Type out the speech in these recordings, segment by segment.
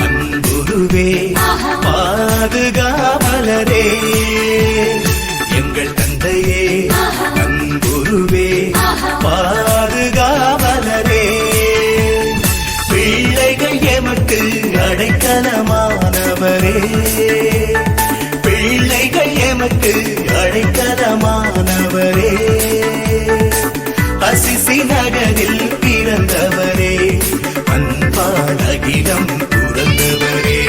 அன்புருவே பாதுகாவலரே எங்கள் தந்தையே அன்புருவே பாதுகாவலரே பிள்ளைகள் எமக்கு அடைக்கலமானவரே பிள்ளைகள் எமக்கு அடைக்கலமானவரே அசிசி நகரில் பிறந்தவரே அன்பாலகிடம் துறந்தவரே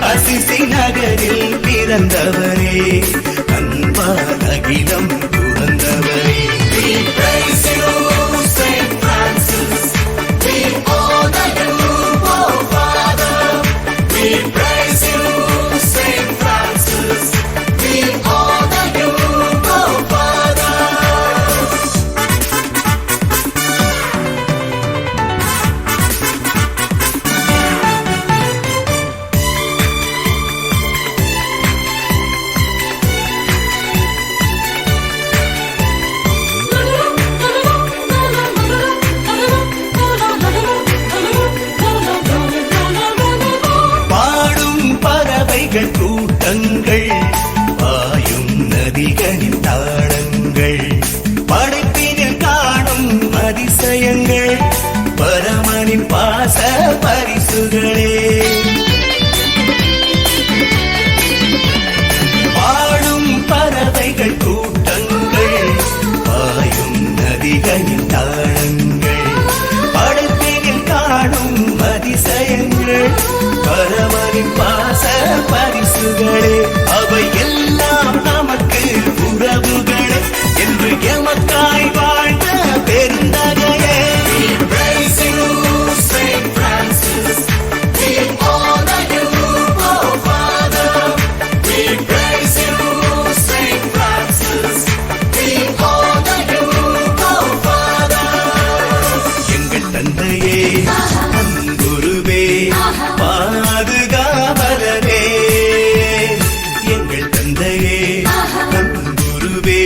அசிசி நகரில் பிறந்தவரே அன்பாலகிடம் துறந்தவரே We praise you, Saint Francis. We honor you, oh Father. We praise you, Saint Francis. We honor you, oh Father. கூட்டங்கள் பாயும் நதிகளின் தாளங்கள் படைப்பினில் காணும் அதிசயங்கள் பரமனின் பாச பரிசுகளே பாடும் பறவைகள் கூட்டங்கள் பாயும் நதிகளின் தாளங்கள் படைப்பினில் காணும் அதிசயங்கள் பரமனின் பாச பரிசுகளே அவை எல்லாம் நமக்கு உறவுகளே என்று எமக்காய் வாழ்ந்த பெருந்தகையே We praise you, Saint Francis. We honor you, oh Father. We praise you, Saint Francis. We honor you, oh Father. எங்கள் தந்தையே அன்புருவே பாதுகாவலரே எங்கள் தந்தையே அன்புருவே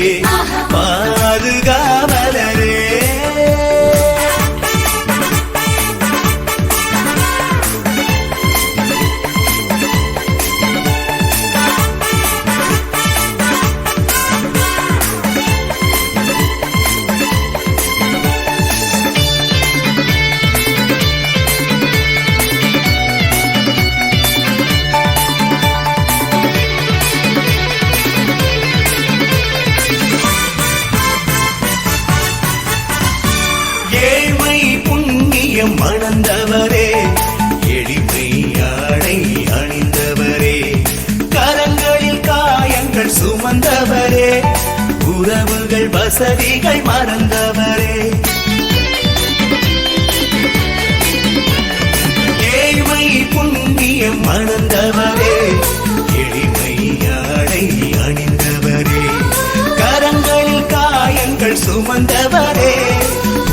பாதுகாவலரே மணந்தவரே எளிமையாடை அணிந்தவரே கரங்களில் காயங்கள் சுமந்தவரே உறவுகள் வசதிகள் மறந்தவரே ஏழ்மை புண்ணியம் மணந்தவரே எளிமையாடை அணிந்தவரே கரங்களில் காயங்கள் சுமந்தவரே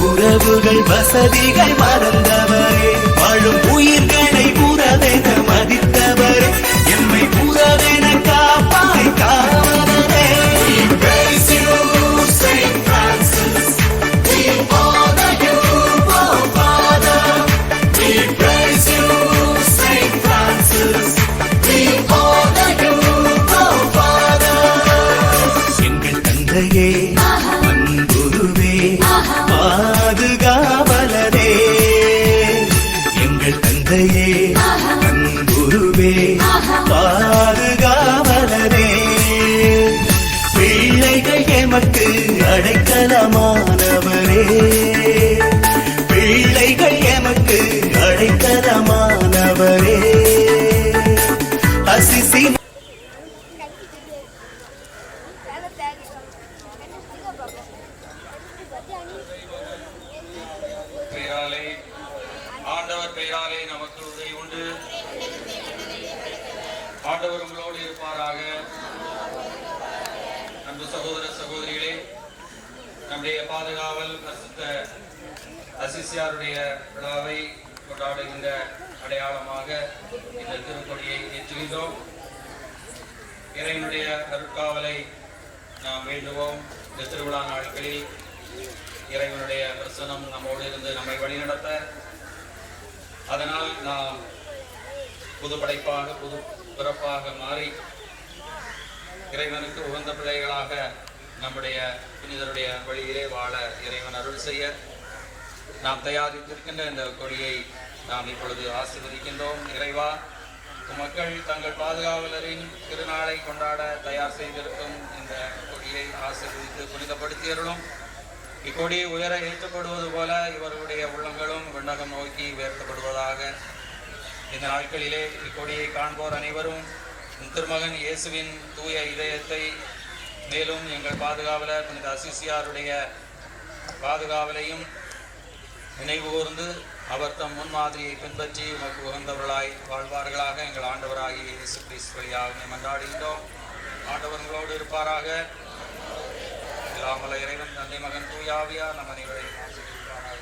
உறவுகள் வசதிகள் மறந்தவரே வாழும் உயிர்களை உறவென மதித்தவரே எம்மை உறவென காப்பாய் காவலரே We praise you, Saint Francis. We honor you, oh Father. We praise you, Saint Francis. We honor you, oh Father. எங்கள் தந்தையே அன்புருவே பாதுகாவலரே எங்கள் தந்தையே அன்புருவே பாதுகாவலரே பிள்ளைகள் எமக்கு அடைக்கலமானவரே பிள்ளைகள் எமக்கு அடைக்கலமானவரே அசிசி ஆண்டவர் பெயராலே நமக்கு உதவி உண்டு. ஆண்டவர் உங்களோடு இருப்பாராக. அன்பு சகோதர சகோதரிகளே, நம்முடைய பாதுகாவல் பரிசுத்த அசிசியாருடைய விழாவை கொண்டாடுகின்ற அடையாளமாக இந்த திருப்பணியை ஏற்றுகின்றோம். இறைவனுடைய அருட்காவலை நாம் வேண்டுவோம். இந்த திருவிழா நாட்களில் இறைவனுடைய பிரசனம் நம்மோடு இருந்து நம்மை வழிநடத்த, அதனால் நாம் புது படைப்பாக புது பிறப்பாக மாறி இறைவனுக்கு உகந்த பிள்ளைகளாக நம்முடைய புனிதருடைய வழியிலே வாழ இறைவன் அருள் செய்ய நாம் தயாரித்திருக்கின்ற இந்த கொடியை நாம் இப்பொழுது ஆசீர்வதிக்கின்றோம். இறைவா, மக்கள் தங்கள் பாதுகாவலரின் திருநாளை கொண்டாட தயார் செய்திருக்கும் இந்த கொடியை ஆசீர்வதித்து புனிதப்படுத்தியருளும். இக்கொடி உயர ஏற்றப்படுவது போல இவர்களுடைய உள்ளங்களும் விண்ணகம் நோக்கி உயர்த்தப்படுவதாக. இந்த நாட்களிலே இக்கொடியை காண்போர் அனைவரும் திருமகன் இயேசுவின் தூய இதயத்தை, மேலும் எங்கள் பாதுகாவலர் புனித அசிசியாருடைய பாதுகாவலையும் நினைவு கூர்ந்து அவர் தம் முன்மாதிரியை பின்பற்றி உமக்கு உகந்தவர்களாய் வாழ்வார்களாக. எங்கள் ஆண்டவராகிய இயேசு கிறிஸ்து வழியாக மன்றாடுகின்றோம். ஆண்டவர்களோடு இருப்பாராக. இல்லாமல் இறைவன் தந்தை மகன் தூயாவியார் நம் அனைவரையும் ஆசீர்வதிப்பாராக.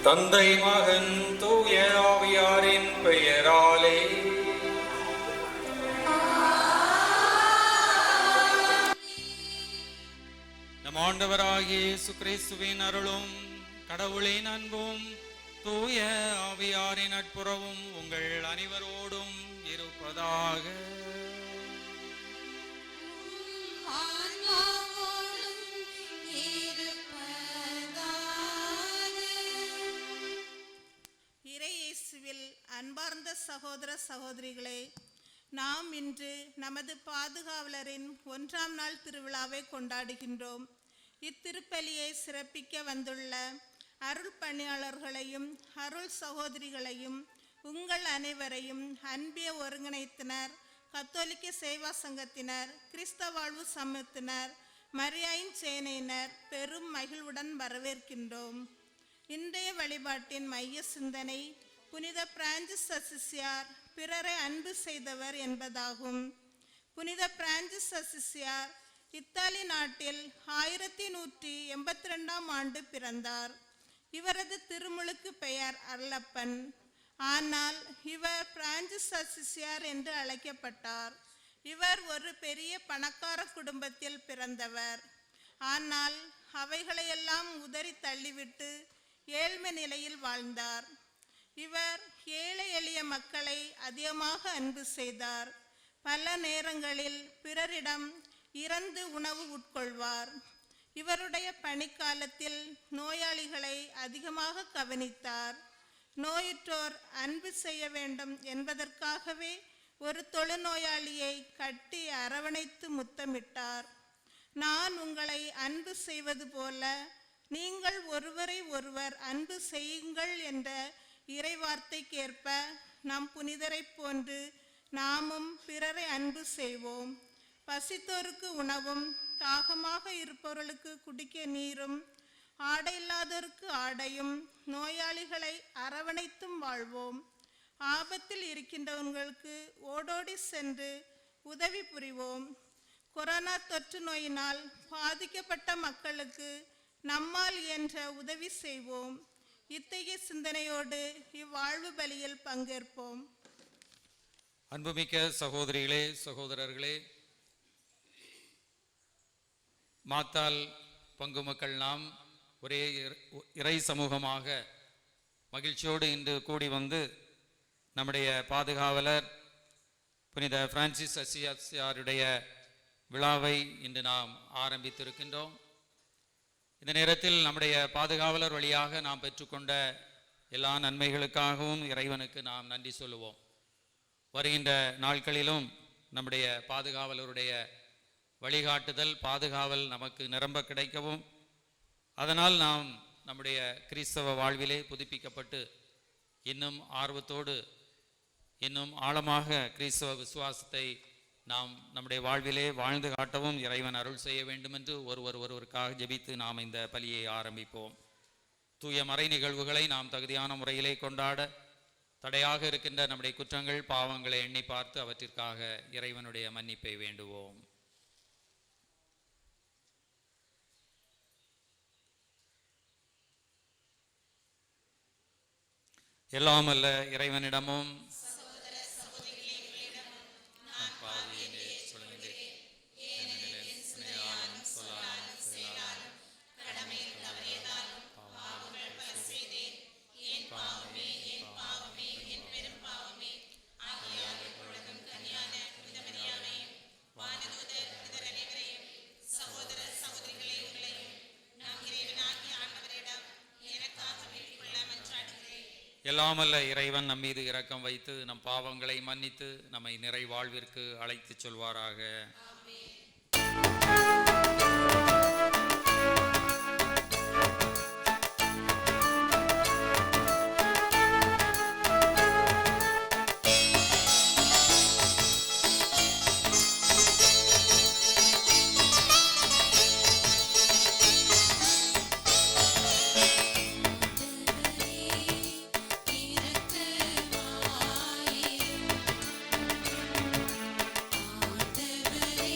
தந்தை மகன் தூய ஆவியாரின் பெயராலே. நம் ஆண்டவராகிய இயேசு கிறிஸ்துவின் அருளும் கடவுளின் அன்பும் தூய ஆவியாரின் நட்புறவும் உங்கள் அனைவரோடும் இருப்பதாக. இறையேசுவில் அன்பார்ந்த சகோதர சகோதரிகளே, நாம் இன்று நமது பாதுகாவலரின் 1ஆம் நாள் திருவிழாவை கொண்டாடுகின்றோம். இத்திருப்பலியை சிறப்பிக்க வந்துள்ள அருள் பணியாளர்களையும் அருள் சகோதரிகளையும் உங்கள் அனைவரையும் அன்பிய ஒருங்கிணைத்தினர், கத்தோலிக்க சேவா சங்கத்தினர், கிறிஸ்தவ வாழ்வு சமூகத்தினர், மரியாயின் சேனையினர் பெரும் மகிழ்வுடன் வரவேற்கின்றோம். இன்றைய வழிபாட்டின் மைய சிந்தனை புனித பிரான்சிஸ் அசிசியார் பிறரை அன்பு செய்தவர் என்பதாகும். புனித பிரான்சிஸ் அசிசியார் இத்தாலி நாட்டில் 1182ஆம் ஆண்டு பிறந்தார். இவரது திருமுழுக்கு பெயர் அருளப்பன். ஆனால் இவர் பிரான்சிஸ் அசிசியார் என்று அழைக்கப்பட்டார். இவர் ஒரு பெரிய பணக்கார குடும்பத்தில் பிறந்தவர். ஆனால் அவைகளையெல்லாம் உதறி தள்ளிவிட்டு ஏழ்மை நிலையில் வாழ்ந்தார். இவர் ஏழை எளிய மக்களை அதிகமாக அன்பு செய்தார். பல நேரங்களில் பிறரிடம் இறந்து உணவு உட்கொள்வார். இவருடைய பணிக்காலத்தில் நோயாளிகளை அதிகமாக கவனித்தார். நோயுற்றோர் அன்பு செய்ய வேண்டும் என்பதற்காகவே ஒரு தொழுநோயாளியை கட்டி அரவணைத்து முத்தமிட்டார். நான் உங்களை அன்பு செய்வது போல நீங்கள் ஒருவரை ஒருவர் அன்பு செய்யுங்கள் என்ற இறைவார்த்தைக்கேற்ப நம் புனிதரை போன்று நாமும் பிறரை அன்பு செய்வோம். பசித்தோருக்கு உணவும், தாகமாக இருப்பவர்களுக்கு குடிக்க நீரும், ஆடை இல்லாதோருக்கு ஆடையும், நோயாளிகளை அரவணைத்தும் வாழ்வோம். ஆபத்தில் இருக்கின்றவங்களுக்கு ஓடோடி சென்று உதவி புரிவோம். கொரோனா தொற்று நோயினால் பாதிக்கப்பட்ட மக்களுக்கு நம்மால் இயன்ற உதவி செய்வோம். இத்தகைய சிந்தனையோடு இவ்வாழ்வு பலியில் பங்கேற்போம். அன்புமிக்க சகோதரிகளே, சகோதரர்களே, மாத்தால் பங்கு மக்கள் நாம் ஒரே இறை சமூகமாக மகிழ்ச்சியோடு இன்று கூடி வந்து நம்முடைய பாதுகாவலர் புனித பிரான்சிஸ் அசிசியாருடைய விழாவை இன்று நாம் ஆரம்பித்திருக்கின்றோம். இந்த நேரத்தில் நம்முடைய பாதுகாவலர் வழியாக நாம் பெற்றுக்கொண்ட எல்லா நன்மைகளுக்காகவும் இறைவனுக்கு நாம் நன்றி சொல்லுவோம். வருகின்ற நாட்களிலும் நம்முடைய பாதுகாவலருடைய வழிகாட்டுதல், பாதுகாவல் நமக்கு நிரம்ப கிடைக்கவும், அதனால் நாம் நம்முடைய கிறிஸ்தவ வாழ்விலே புதுப்பிக்கப்பட்டு இன்னும் ஆர்வத்தோடு இன்னும் ஆழமாக கிறிஸ்தவ விசுவாசத்தை நாம் நம்முடைய வாழ்விலே வாழ்ந்து காட்டவும் இறைவன் அருள் செய்ய வேண்டும் என்று ஒருவருக்காக ஜெபித்து நாம் இந்த பலியை ஆரம்பிப்போம். தூய மறை நிகழ்வுகளை நாம் தகுதியான முறையிலே கொண்டாட தடையாக இருக்கின்ற நம்முடைய குற்றங்கள், பாவங்களை எண்ணி பார்த்து அவற்றிற்காக இறைவனுடைய மன்னிப்பை வேண்டுவோம். எல்லாம் அல்ல இறைவனிடமும் எல்லாமல்ல இறைவன் நம் மீது இரக்கம் வைத்து நம் பாவங்களை மன்னித்து நம்மை நிறை வாழ்விற்கு அழைத்துச் செல்வாராக. ஆண்டவரே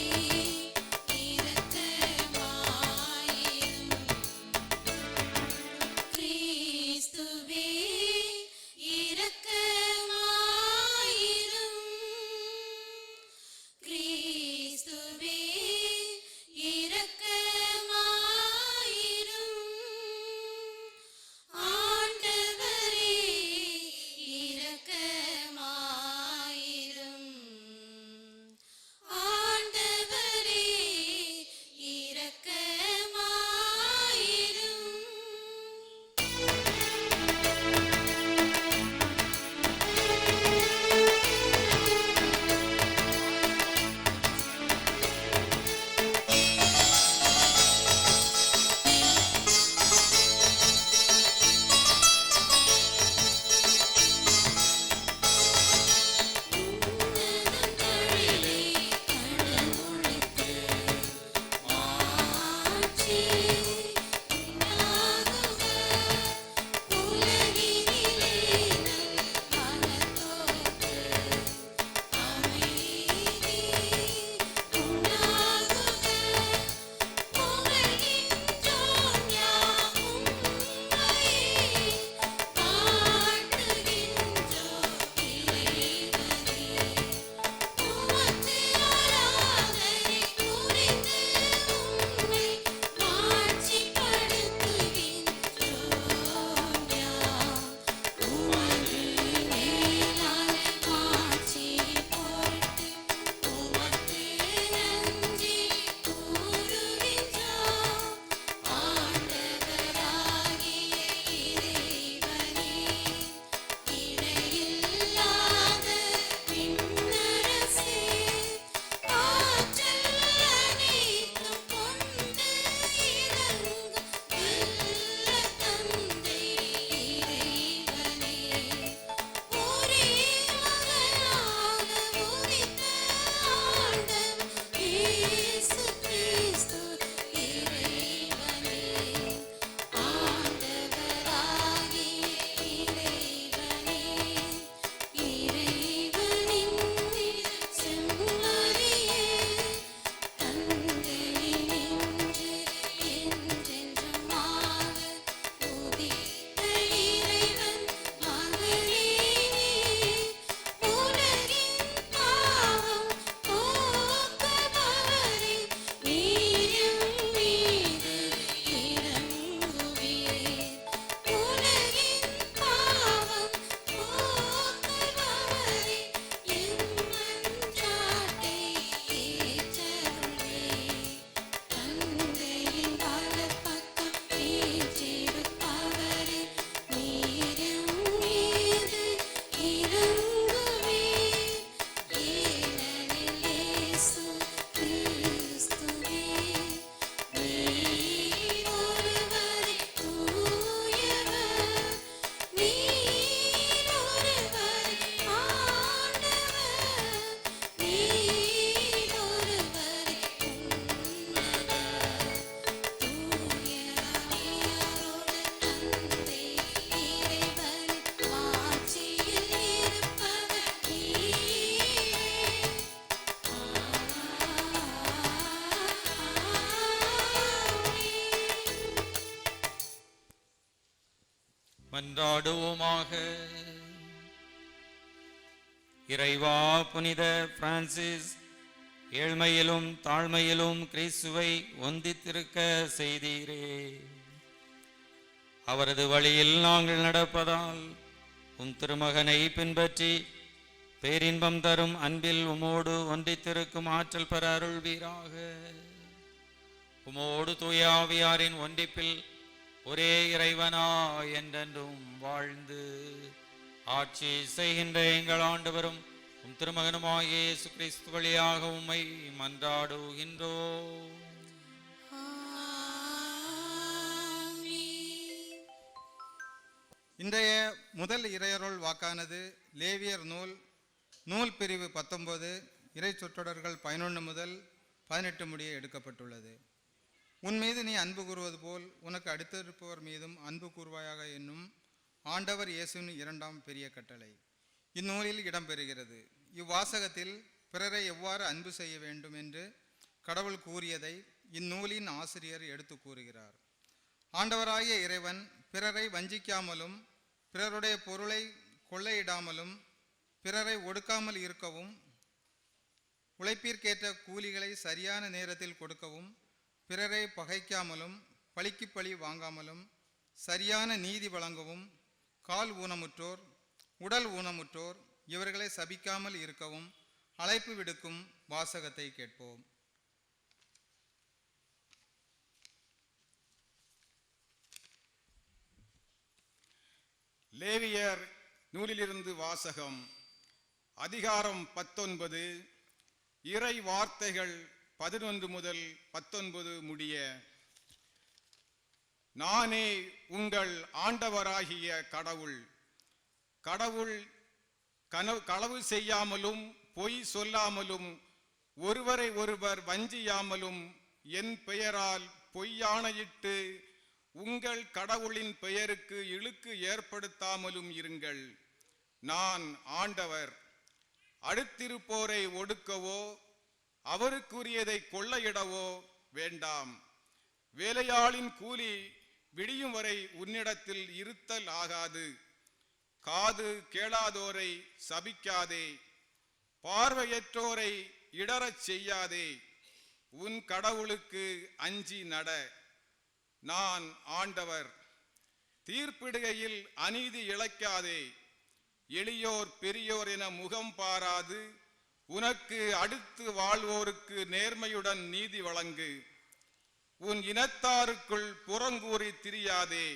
மன்றாடுவோமாக. இறைவா, புனித பிரான்சிஸ் ஏழ்மையிலும் தாழ்மையிலும் கிறிஸ்துவை ஒந்தித்திருக்க செய்தீரே. அவரது வழியில் நாங்கள் நடப்பதால் திருமகனை பின்பற்றி பேரின்பம் தரும் அன்பில் உமோடு ஒன்றித்திருக்கும் ஆற்றல் பெற அருள்வீராக. உமோடு தூய ஆவியாரின் ஒன்றிப்பில் ஒரே இறைவனா என்றென்றும் வாழ்ந்து ஆட்சி செய்கின்ற எங்கள் ஆண்டவரும் திருமகனுமாகிய இயேசு கிறிஸ்து வழியாக உம்மை மன்றாடுகின்றோம். இன்றைய முதல் இறையருள் வாக்கானது லேவியர் நூல் பிரிவு 19 இறை சொற்றொடர்கள் 11 முதல் 18 முடிய எடுக்கப்பட்டுள்ளது. உன் மீது நீ அன்பு கூறுவது போல் உனக்கு அடுத்திருப்பவர் மீதும் அன்பு கூறுவாயாக என்னும் ஆண்டவர் இயேசுவின் 2ஆம் பெரிய கட்டளை இந்நூலில் இடம்பெறுகிறது. இவ்வாசகத்தில் பிறரை எவ்வாறு அன்பு செய்ய வேண்டும் என்று கடவுள் கூறியதை இந்நூலின் ஆசிரியர் எடுத்து கூறுகிறார். ஆண்டவராகிய இறைவன் பிறரை வஞ்சிக்காமலும் பிறருடைய பொருளை கொள்ளையிடாமலும் பிறரை ஒடுக்காமல் இருக்கவும் உழைப்பிற்கேற்ற கூலிகளை சரியான நேரத்தில் கொடுக்கவும் பிறரை பகைக்காமலும் பழிக்கு பழி வாங்காமலும் சரியான நீதி வழங்கவும் கால் ஊனமுற்றோர் உடல் ஊனமுற்றோர் இவர்களை சபிக்காமல் இருக்கவும் அழைப்பு விடுக்கும் வாசகத்தை கேட்போம். லேவியர் நூலிலிருந்து வாசகம். அதிகாரம் 19, இறை வார்த்தைகள் 11 முதல் 19 முடிய. நானே உங்கள் ஆண்டவராகிய கடவுள். களவு செய்யாமலும் பொய் சொல்லாமலும் ஒருவரை ஒருவர் வஞ்சியாமலும் என் பெயரால் பொய்யாணையிட்டு உங்கள் கடவுளின் பெயருக்கு இழுக்கு ஏற்படுத்தாமலும் இருங்கள். நான் ஆண்டவர். அடுத்திருப்போரை ஒடுக்கவோ அவருக்குரியதை கொள்ளையிடவோ வேண்டாம். வேலையாளின் கூலி விடியும் வரை உன்னிடத்தில் இருத்தல் ஆகாது. காது கேளாதோரை சபிக்காதே. பார்வையற்றோரை இடறச் செய்யாதே. உன் கடவுளுக்கு அஞ்சி நட. நான் ஆண்டவர். தீர்ப்பிடுகையில் அநீதி இழைக்காதே. எளியோர் பெரியோர் என முகம் பாராது உனக்கு அடுத்து வாழ்வோருக்கு நேர்மையுடன் நீதி வழங்கு. உன் இனத்தாருக்குள் புறங்கூறி திரியாதே.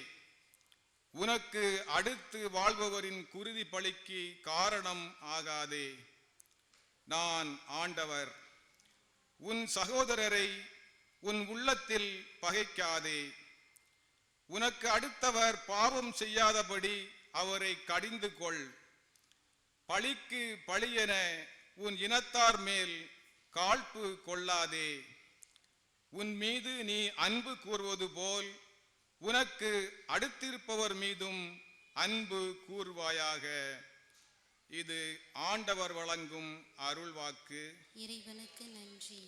உனக்கு அடுத்து வாழ்பவரின் குருதி பழிக்கு காரணம் ஆகாதே. நான் ஆண்டவர். உன் சகோதரரை உன் உள்ளத்தில் பகைக்காதே. உனக்கு அடுத்தவர் பாவம் செய்யாதபடி அவரை கடிந்து கொள். பழிக்கு பழியென உன் இனத்தார் மேல் காழ்ப்பு கொள்ளாதே. உன் மீது நீ அன்பு கூறுவது போல் உனக்கு அடுத்திருப்பவர் மீதும் அன்பு கூறுவாயாக. இது ஆண்டவர் வழங்கும் அருள்வாக்கு. இறைவனுக்கு நன்றி.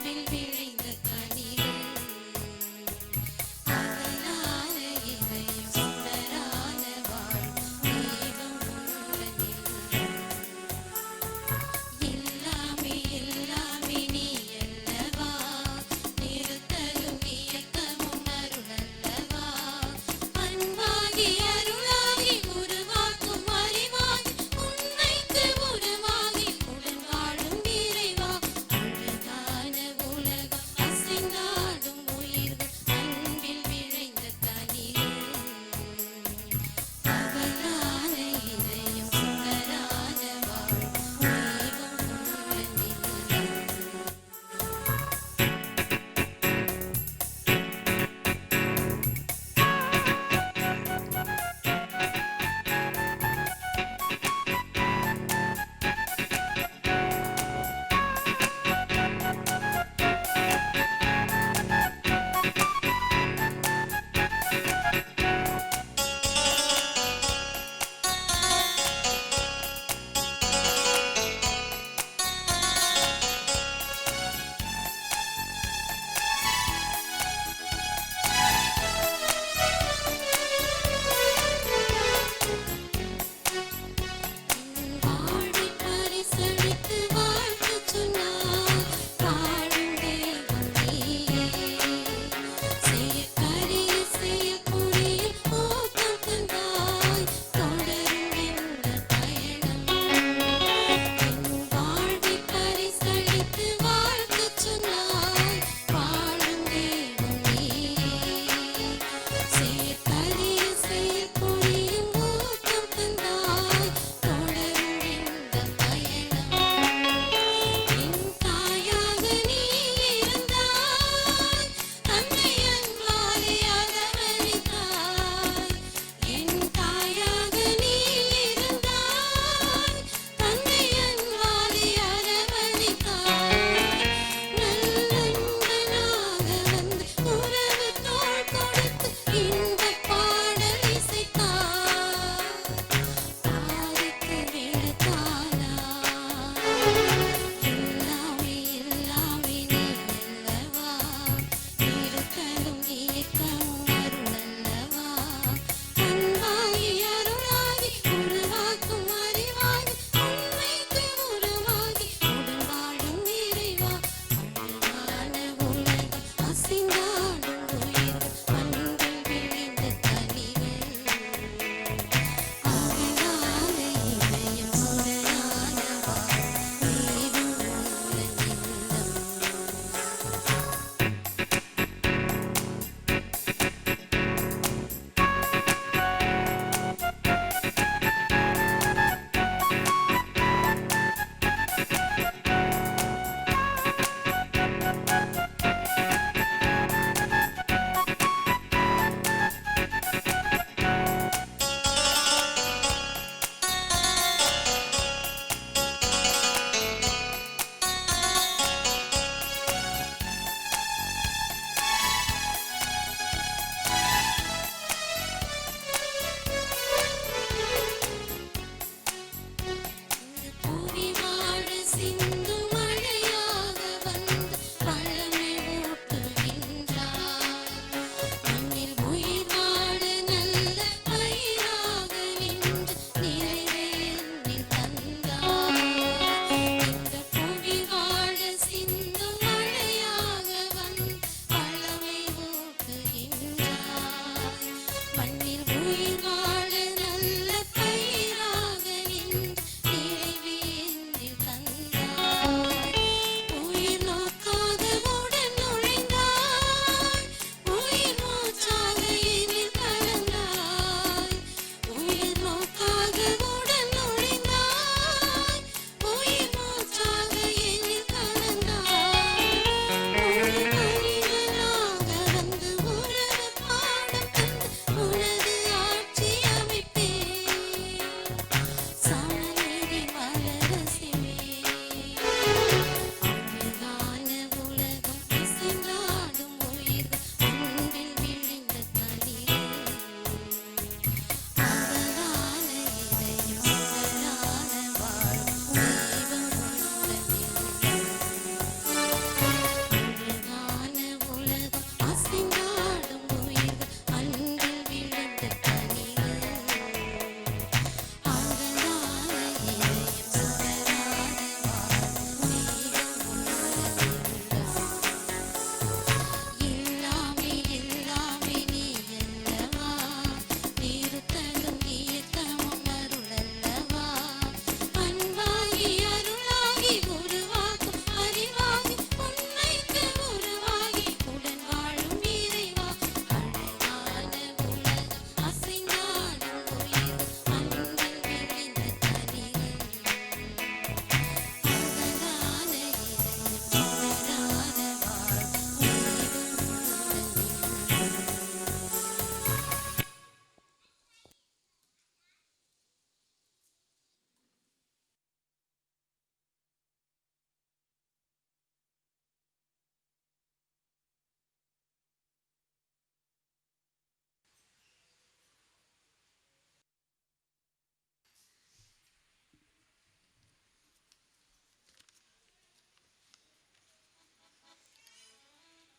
விழிந்த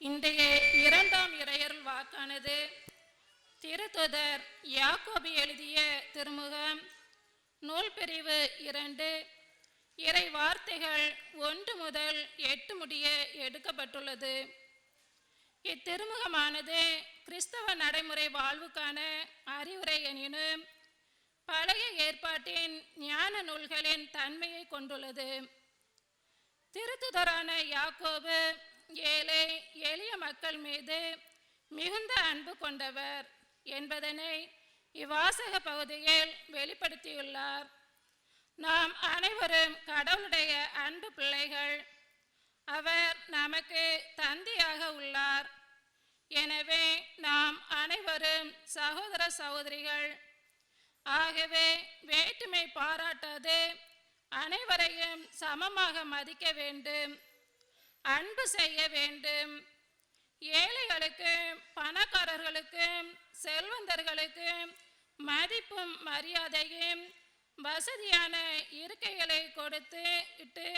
இன்றைய இரண்டாம் இறையருள் வாக்கானது திருத்துதர் யாக்கோபு எழுதிய திருமுகம் நூல் பிரிவு 2 இறை வார்த்தைகள் 1 முதல் 8 முடிய எடுக்கப்பட்டுள்ளது. இத்திருமுகமானது கிறிஸ்தவ நடைமுறை வாழ்வுக்கான அறிவுரை எனினும் பழைய ஏற்பாட்டின் ஞான நூல்களின் தன்மையை கொண்டுள்ளது. திருத்துதரான யாக்கோபு ஏழை எளிய மக்கள் மீது மிகுந்த அன்பு கொண்டவர் என்பதனை இவ்வாசக பகுதியில் வெளிப்படுத்தியுள்ளார். நாம் அனைவரும் கடவுளுடைய அன்பு பிள்ளைகள். அவர் நமக்கு தந்தையாக உள்ளார். எனவே நாம் அனைவரும் சகோதர சகோதரிகள். ஆகவே வேற்றுமை பாராட்டாது அனைவரையும் சமமாக மதிக்க வேண்டும், அன்பு செய்ய வேண்டும். ஏழைகளுக்கும் பணக்காரர்களுக்கும் செல்வந்தர்களுக்கும் மதிப்பும் மரியாதையும் வசதியான இருக்கைகளை கொடுத்து இட்டு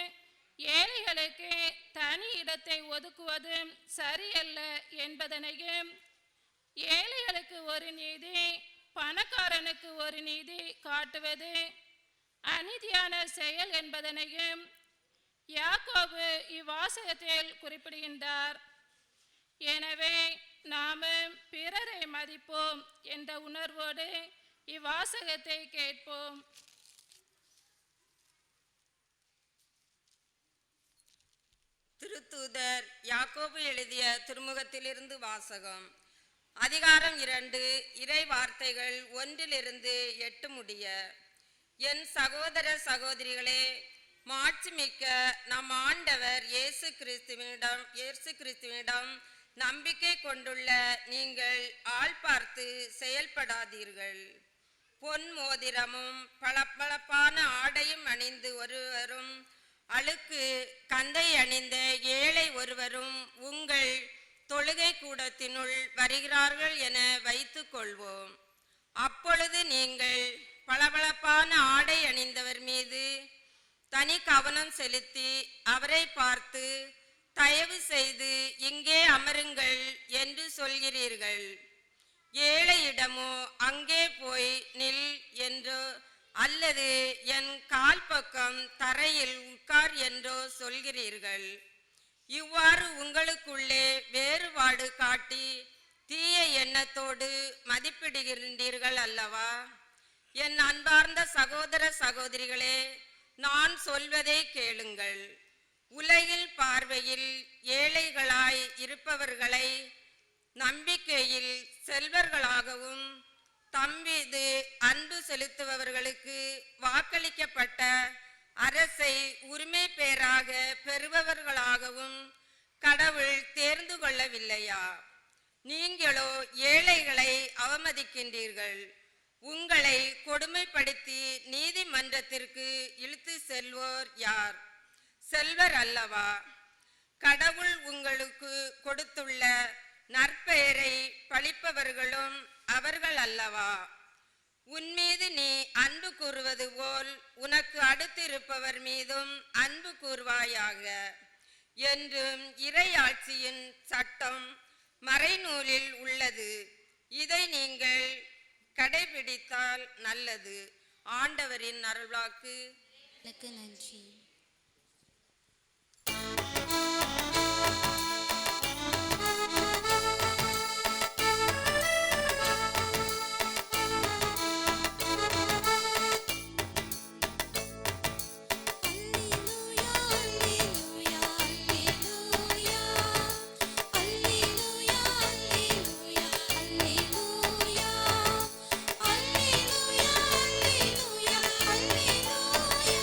ஏழைகளுக்கு தனி இடத்தை ஒதுக்குவதும் சரியல்ல என்பதனையும், ஏழைகளுக்கு ஒரு நீதி பணக்காரனுக்கு ஒரு நீதி காட்டுவது அநீதியான செயல் என்பதனையும் யாக்கோபு இவ்வாசகத்தில் குறிப்பிடுகின்றார். எனவே நாமும் பிறரை மதிப்போம் என்ற உணர்வோடு இவ்வாசகத்தை கேட்போம். திருத்தூதர் யாக்கோபு எழுதிய திருமுகத்திலிருந்து வாசகம். அதிகாரம் 2 இறை வார்த்தைகள் 1-8 முடிய. என் சகோதர சகோதரிகளே, மாட்சிமிக்க நம் ஆண்டவர் இயேசு கிறிஸ்துவினிடம் நம்பிக்கை கொண்டுள்ள நீங்கள் ஆள் பார்த்து செயல்படாதீர்கள். பொன் மோதிரமும் பளபளப்பான ஆடையும் அணிந்து ஒருவரும் அழுக்கு கந்தை அணிந்த ஏழை ஒருவரும் உங்கள் தொழுகை கூடத்தினுள் வருகிறார்கள் என வைத்து கொள்வோம். அப்பொழுது நீங்கள் பளபளப்பான ஆடை அணிந்தவர் மீது தனி கவனம் செலுத்தி அவரை பார்த்து தயவு செய்து இங்கே அமருங்கள் என்று சொல்கிறீர்கள். ஏழையிடமோ அங்கே போய் நில் என்றோ அல்லது என் கால் பக்கம் தரையில் உட்கார் என்றோ சொல்கிறீர்கள். இவ்வாறு உங்களுக்குள்ளே வேறுபாடு காட்டி தீய எண்ணத்தோடு மதிப்பிடுகின்றீர்கள் அல்லவா? என் அன்பார்ந்த சகோதர சகோதரிகளே, நான் சொல்வதை கேளுங்கள். உலகில் பார்வையில் ஏழைகளாய் இருப்பவர்களை நம்பிக்கையில் செல்வர்களாகவும் தம்மீது அன்பு செலுத்துபவர்களுக்கு வாக்களிக்கப்பட்ட அரசை உரிமை பேராக பெறுபவர்களாகவும் கடவுள் தேர்ந்து கொள்ளவில்லையா? நீங்களோ ஏழைகளை அவமதிக்கின்றீர்கள். உங்களை கொடுமைப்படுத்தி நீதிமன்றத்திற்கு இழுத்து செல்வோர் யார்? செல்வர் அல்லவா? கடவுள் உங்களுக்கு கொடுத்துள்ள நற்பெயரை பழிப்பவர்களும் அவர்கள் அல்லவா? உன்மீது நீ அன்பு கூறுவது போல் உனக்கு அடுத்திருப்பவர் மீதும் அன்பு கூறுவாயாக என்றும் இறையாட்சியின் சட்டம் மறைநூலில் உள்ளது. இதை நீங்கள் கடைபிடித்தால் நல்லது. ஆண்டவரின் அருள்வாக்கு. எனக்கு நன்றி. Alleluia, alleluia, alleluia.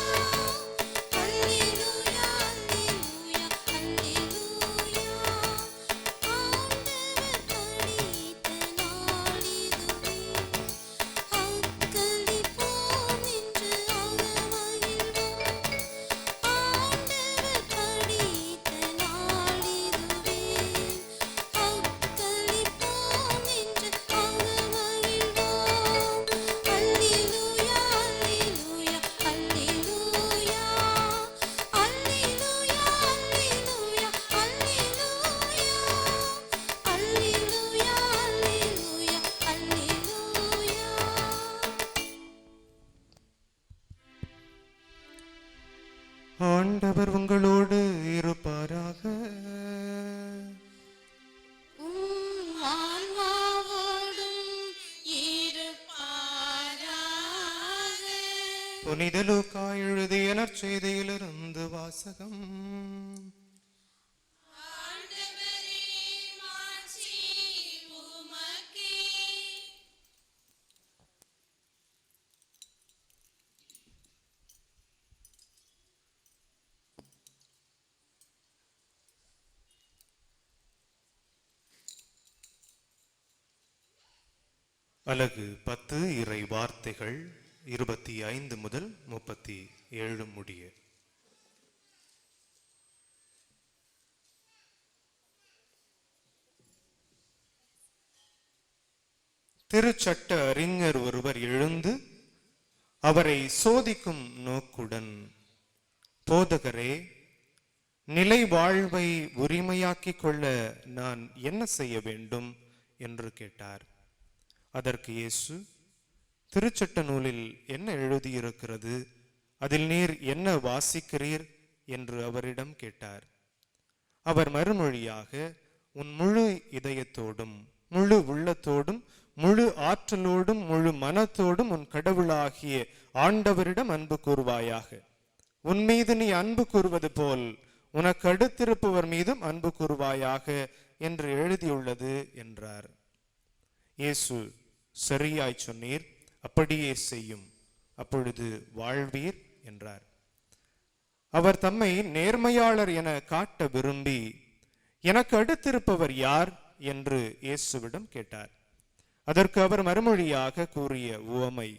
ஆண்டவர் உங்களோடு இருப்பாராக. புனித லூக்கா எழுதிய நற்செய்தியிலிருந்து வாசகம். அலகு 10 இறை வார்த்தைகள் 25 முதல் 37 முடிய. திருச்சட்ட அறிஞர் ஒருவர் எழுந்து அவரை சோதிக்கும் நோக்குடன், போதகரே, நிலை வாழ்வை உரிமையாக்கிக் கொள்ள நான் என்ன செய்ய வேண்டும் என்று கேட்டார். அதற்கு இயேசு, திருச்சட்ட நூலில் என்ன எழுதியிருக்கிறது, அதில் நீர் என்ன வாசிக்கிறீர் என்று அவரிடம் கேட்டார். அவர் மறுமொழியாக, உன் முழு இதயத்தோடும் முழு உள்ளத்தோடும் முழு ஆற்றலோடும் முழு மனத்தோடும் உன் கடவுளாகிய ஆண்டவரிடம் அன்பு கூறுவாயாக. உன் மீது நீ அன்பு கூறுவது போல் உனக்கு அடுத்திருப்பவர் மீதும் அன்பு கூறுவாயாக என்று எழுதியுள்ளது என்றார். இயேசு, சரியாய் சொன்னீர், அப்படியே செய்யும், அப்பொழுது வாழ்வீர் என்றார். அவர் தம்மை நேர்மையாளர் என காட்ட விரும்பி, எனக்கு அடுத்திருப்பவர் யார் என்று இயேசுவிடம் கேட்டார். அதற்கு அவர் மறுமொழியாக கூறிய உவமை,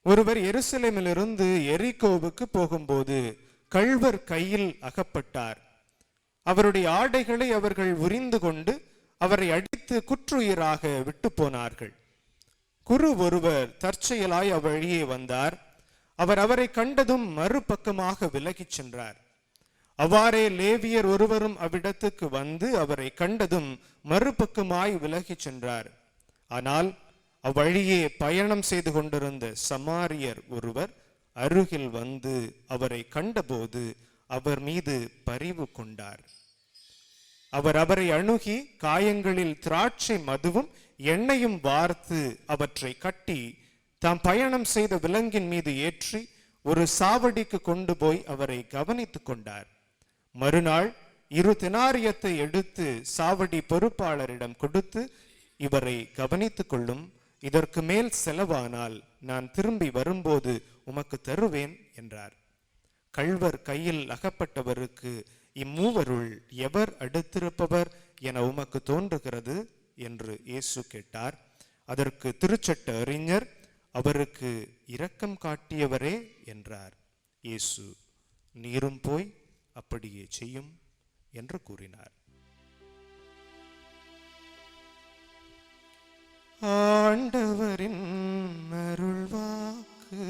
ஒருவர் எருசலேமிலிருந்து எரிகோவுக்கு போகும்போது கள்வர் கையில் அகப்பட்டார். அவருடைய ஆடைகளை அவர்கள் உரிந்து கொண்டு அவரை அடித்து குற்றுயிராக விட்டு போனார்கள். குரு ஒருவர் தற்செயலாய் அவ்வழியே வந்தார். அவர் அவரை கண்டதும் மறுபக்கமாக விலகிச் சென்றார். அவ்வாறே லேவியர் ஒருவரும் அவ்விடத்துக்கு வந்து அவரை கண்டதும் மறுபக்கமாய் விலகிச் சென்றார். ஆனால் அவ்வழியே பயணம் செய்து கொண்டிருந்த சமாரியர் ஒருவர் அருகில் வந்து அவரை கண்டபோது அவர் மீது பரிவு கொண்டார். அவர் அவரை அணுகி காயங்களில் திராட்சை மதுவும் எண்ணெயும் வார்த்து அவற்றை கட்டி தாம் பயணம் செய்த விலங்கின் மீது ஏற்றி ஒரு சாவடிக்கு கொண்டு போய் அவரை கவனித்துக் கொண்டார். மறுநாள் 2 தெனாரியத்தை எடுத்து சாவடி பொறுப்பாளரிடம் கொடுத்து, இவரை கவனித்துக் கொள்ளும், இதற்கு மேல் செலவானால் நான் திரும்பி வரும்போது உமக்கு தருவேன் என்றார். கள்வர் கையில் அகப்பட்டவருக்கு, இம்மூவருள் எவர் அடுத்திருப்பவர் என உமக்கு தோன்றுகிறது என்று இயேசு கேட்டார். அதற்கு திருச்சட்ட அறிஞர், அவருக்கு இரக்கம் காட்டியவரே என்றார். இயேசு, நீரும் போய் அப்படியே செய்யும் என்று கூறினார். ஆண்டவரின் அருள்வாக்கு.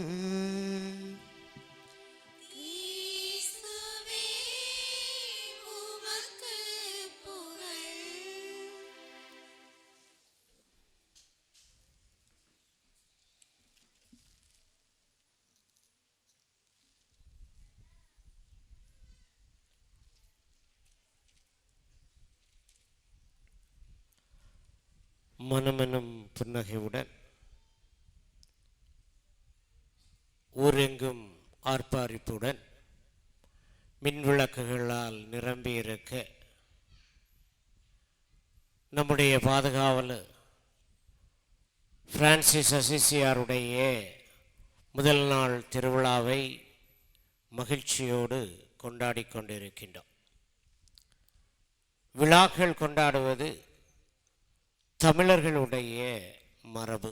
மனமெனும் புன்னகையுடன் ஊரெங்கும் ஆர்ப்பாரிப்புடன் மின்விளக்குகளால் நிரம்பியிருக்க நம்முடைய பாதுகாவலர் பிரான்சிஸ் அசிசியாருடைய முதல் நாள் திருவிழாவை மகிழ்ச்சியோடு கொண்டாடி கொண்டிருக்கின்றோம். விழாக்கள் கொண்டாடுவது தமிழர்களுடைய மரபு.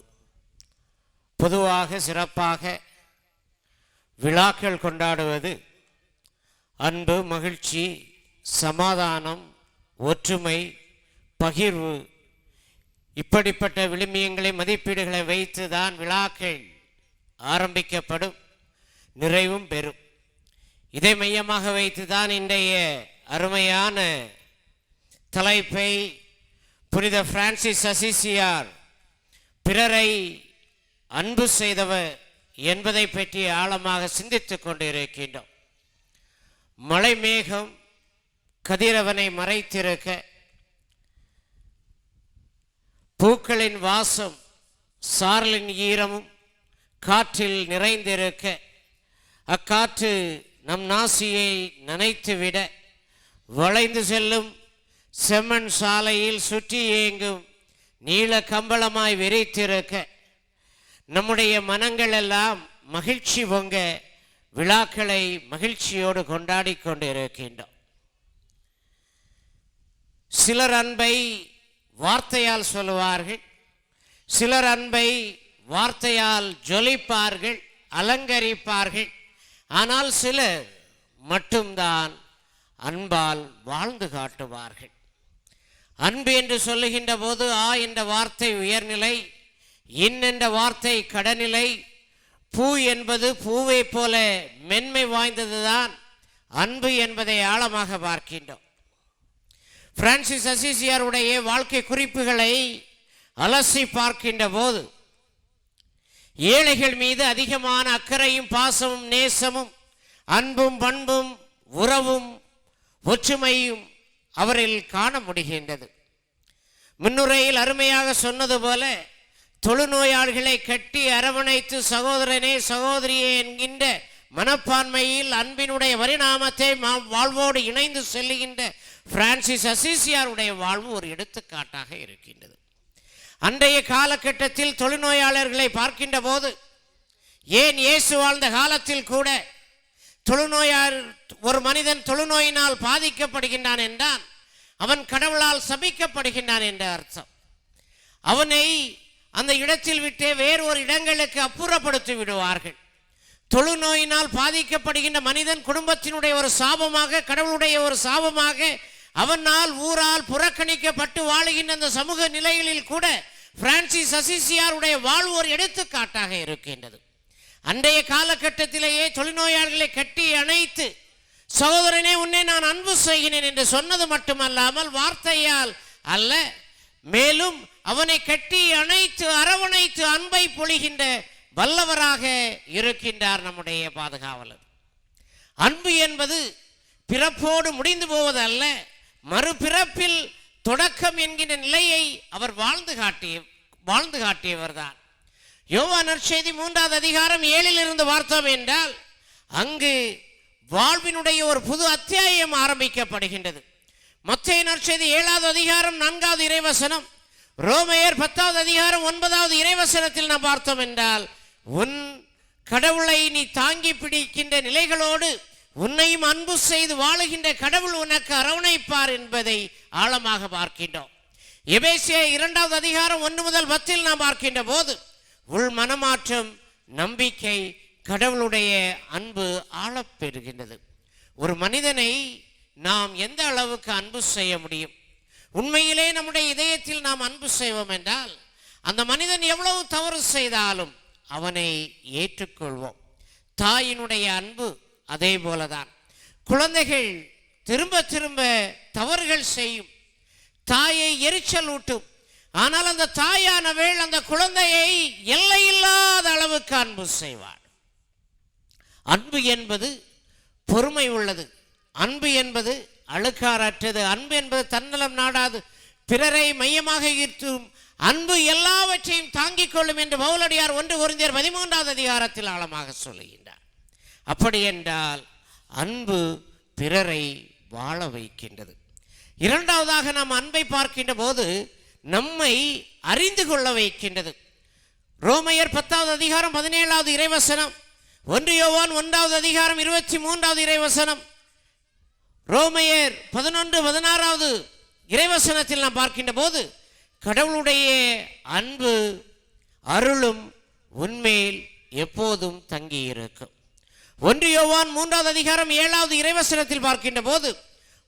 பொதுவாக சிறப்பாக விழாக்கள் கொண்டாடுவது அன்பு, மகிழ்ச்சி, சமாதானம், ஒற்றுமை, பகிர்வு, இப்படிப்பட்ட விழுமியங்களை மதிப்பீடுகளை வைத்து தான் விழாக்கள் ஆரம்பிக்கப்படும், நிறைவும் பெறும். இதை மையமாக வைத்து தான் இன்றைய அருமையான தலைப்பை புனித பிரான்சிஸ் அசிசியார் பிறரை அன்பு செய்தவர் என்பதை பற்றி ஆழமாக சிந்தித்துக் கொண்டிருக்கின்றோம். மழை மேகம் கதிரவனை மறைத்திருக்க, பூக்களின் வாசம் சாரலின் ஈரமும் காற்றில் நிறைந்திருக்க, அக்காற்று நம் நாசியை நனைத்துவிட, வளைந்து செல்லும் செம்மண் சாலையில் சுற்றி இயங்கும் நீல கம்பளமாய் விரித்திருக்க, நம்முடைய மனங்கள் எல்லாம் மகிழ்ச்சி பொங்க விழாக்களை மகிழ்ச்சியோடு கொண்டாடி கொண்டு இருக்கின்றோம். சிலர் அன்பை வார்த்தையால் சொல்லுவார்கள், சிலர் அன்பை வார்த்தையால் ஜொலிப்பார்கள், அலங்கரிப்பார்கள். ஆனால் சிலர் மட்டும்தான் அன்பால் வாழ்ந்து காட்டுவார்கள். அன்பு என்று சொல்லுகின்ற போது ஆ என்ற வார்த்தை உயர்நிலை, இன் என்ற வார்த்தை கடநிலை, பூ என்பது பூவை போல மென்மை வாய்ந்ததுதான் அன்பு என்பதை ஆழமாக பார்க்கின்றோம். பிரான்சிஸ் அசிசியாருடைய வாழ்க்கை குறிப்புகளை அலசி பார்க்கின்ற போது ஏழைகள் மீது அதிகமான அக்கறையும் பாசமும் நேசமும் அன்பும் பண்பும் உறவும் ஒற்றுமையும் அவரில் காண முடிகின்றது. முன்னுரையில் அருமையாக சொன்னது போல தொழுநோயாளிகளை கட்டி அரவணைத்து சகோதரனே சகோதரியே என்கின்ற மனப்பான்மையில் அன்பினுடைய பரிணாமத்தை வாழ்வோடு இணைந்து செல்லுகின்ற பிரான்சிஸ் அசிசியாருடைய வாழ்வு ஒரு எடுத்துக்காட்டாக இருக்கின்றது. அன்றைய காலகட்டத்தில் தொழுநோயாளர்களை பார்க்கின்ற போது, ஏன் இயேசு வாழ்ந்த காலத்தில் கூட ஒரு மனிதன் தொழுநோயினால் பாதிக்கப்படுகின்றான் என்றால் அவன் கடவுளால் சபிக்கப்படுகின்றான் என்ற அர்த்தம். அவனை அந்த இடத்தில் விட்டு வேறு ஒரு இடங்களுக்கு அப்புறப்படுத்தி விடுவார்கள். தொழுநோயினால் பாதிக்கப்படுகின்ற மனிதன் குடும்பத்தினுடைய ஒரு சாபமாக, கடவுளுடைய ஒரு சாபமாக, அவனால் ஊரால் புறக்கணிக்கப்பட்டு வாழுகின்ற அந்த சமூக நிலைகளில் கூட பிரான்சிஸ் அசிசியாருடைய வாழ்வு ஒரு எடுத்துக்காட்டாக இருக்கின்றது. அன்றைய காலகட்டத்திலேயே தொழுநோயாளர்களை கட்டி அணைத்து சகோதரனே உன்னை நான் அன்பு செய்கிறேன் என்று சொன்னது மட்டுமல்லாமல் வார்த்தையால் அல்ல, மேலும் அவனை கட்டி அணைத்து அரவணைத்து அன்பை பொழிகின்ற வல்லவராக இருக்கின்றார் நம்முடைய பாதுகாவலர். அன்பு என்பது பிறப்போடு முடிந்து போவது அல்ல, மறுபிறப்பில் தொடக்கம் என்கின்ற நிலையை அவர் வாழ்ந்து காட்டியவர் தான். யோவான் நற்செய்தி 3வது அதிகாரம் 7 பார்த்தோம் என்றால் அங்கு வாழ்வினுடைய ஒரு புது அத்தியாயம் ஆரம்பிக்கப்படுகின்றது. மத்தேயு நற்செய்தி 7வது அதிகாரம் 4வது இறைவசனம், ரோமையர் 10வது அதிகாரம் 9வது இறைவசனத்தில் நாம் பார்த்தோம் என்றால், உன் கடவுளை நீ தாங்கி பிடிக்கின்ற நிலைகளோடு உன்னையும் அன்பு செய்து வாழுகின்ற கடவுள் உனக்கு அரவணைப்பார் என்பதை ஆழமாக பார்க்கின்றோம். எபேசியர் 2வது அதிகாரம் 1 முதல் 10 நாம் பார்க்கின்ற போது உள் மனமாற்றம், நம்பிக்கை, கடவுளுடைய அன்பு ஆழப்பெறுகின்றது. ஒரு மனிதனை நாம் எந்த அளவுக்கு அன்பு செய்ய முடியும்? உண்மையிலே நம்முடைய இதயத்தில் நாம் அன்பு செய்வோம் என்றால் அந்த மனிதன் எவ்வளவு தவறு செய்தாலும் அவனை ஏற்றுக்கொள்வோம். தாயினுடைய அன்பு அதே போலதான். குழந்தைகள் திரும்ப திரும்ப தவறுகள் செய்யும், தாயை எரிச்சல் ஊட்டும். ஆனால் அந்த தாயானவள் அந்த குழந்தையை எல்லையில்லாத அளவுக்கு அன்பு செய்வாள். அன்பு என்பது பொறுமை உள்ளது, அன்பு என்பது அழுக்காரற்றது, அன்பு என்பது தன்னலம் நாடாது, பிறரை மையமாக ஈர்த்தும், அன்பு எல்லாவற்றையும் தாங்கிக் கொள்ளும் என்று பவுலடியார் 1 கொரிந்தியர் 13வது அதிகாரத்தில் ஆழமாக சொல்லுகின்றார். அப்படி என்றால் அன்பு பிறரை வாழ வைக்கின்றது. இரண்டாவதாக நாம் அன்பை பார்க்கின்ற போது நம்மை அறிந்து கொள்ள வைக்கின்றது. ரோமையர் 10வது அதிகாரம் 17வது இறைவசனம், 1 யோவான் 1வது அதிகாரம் 23வது இறைவசனம், ரோமையர் 11-16வது இறைவசனத்தில் நாம் பார்க்கின்ற போது கடவுளுடைய அன்பு அருளும் உன்மேல் எப்போதும் தங்கி இருக்கும். 1 யோவான் 3வது அதிகாரம் 7வது இறைவசனத்தில் பார்க்கின்ற போது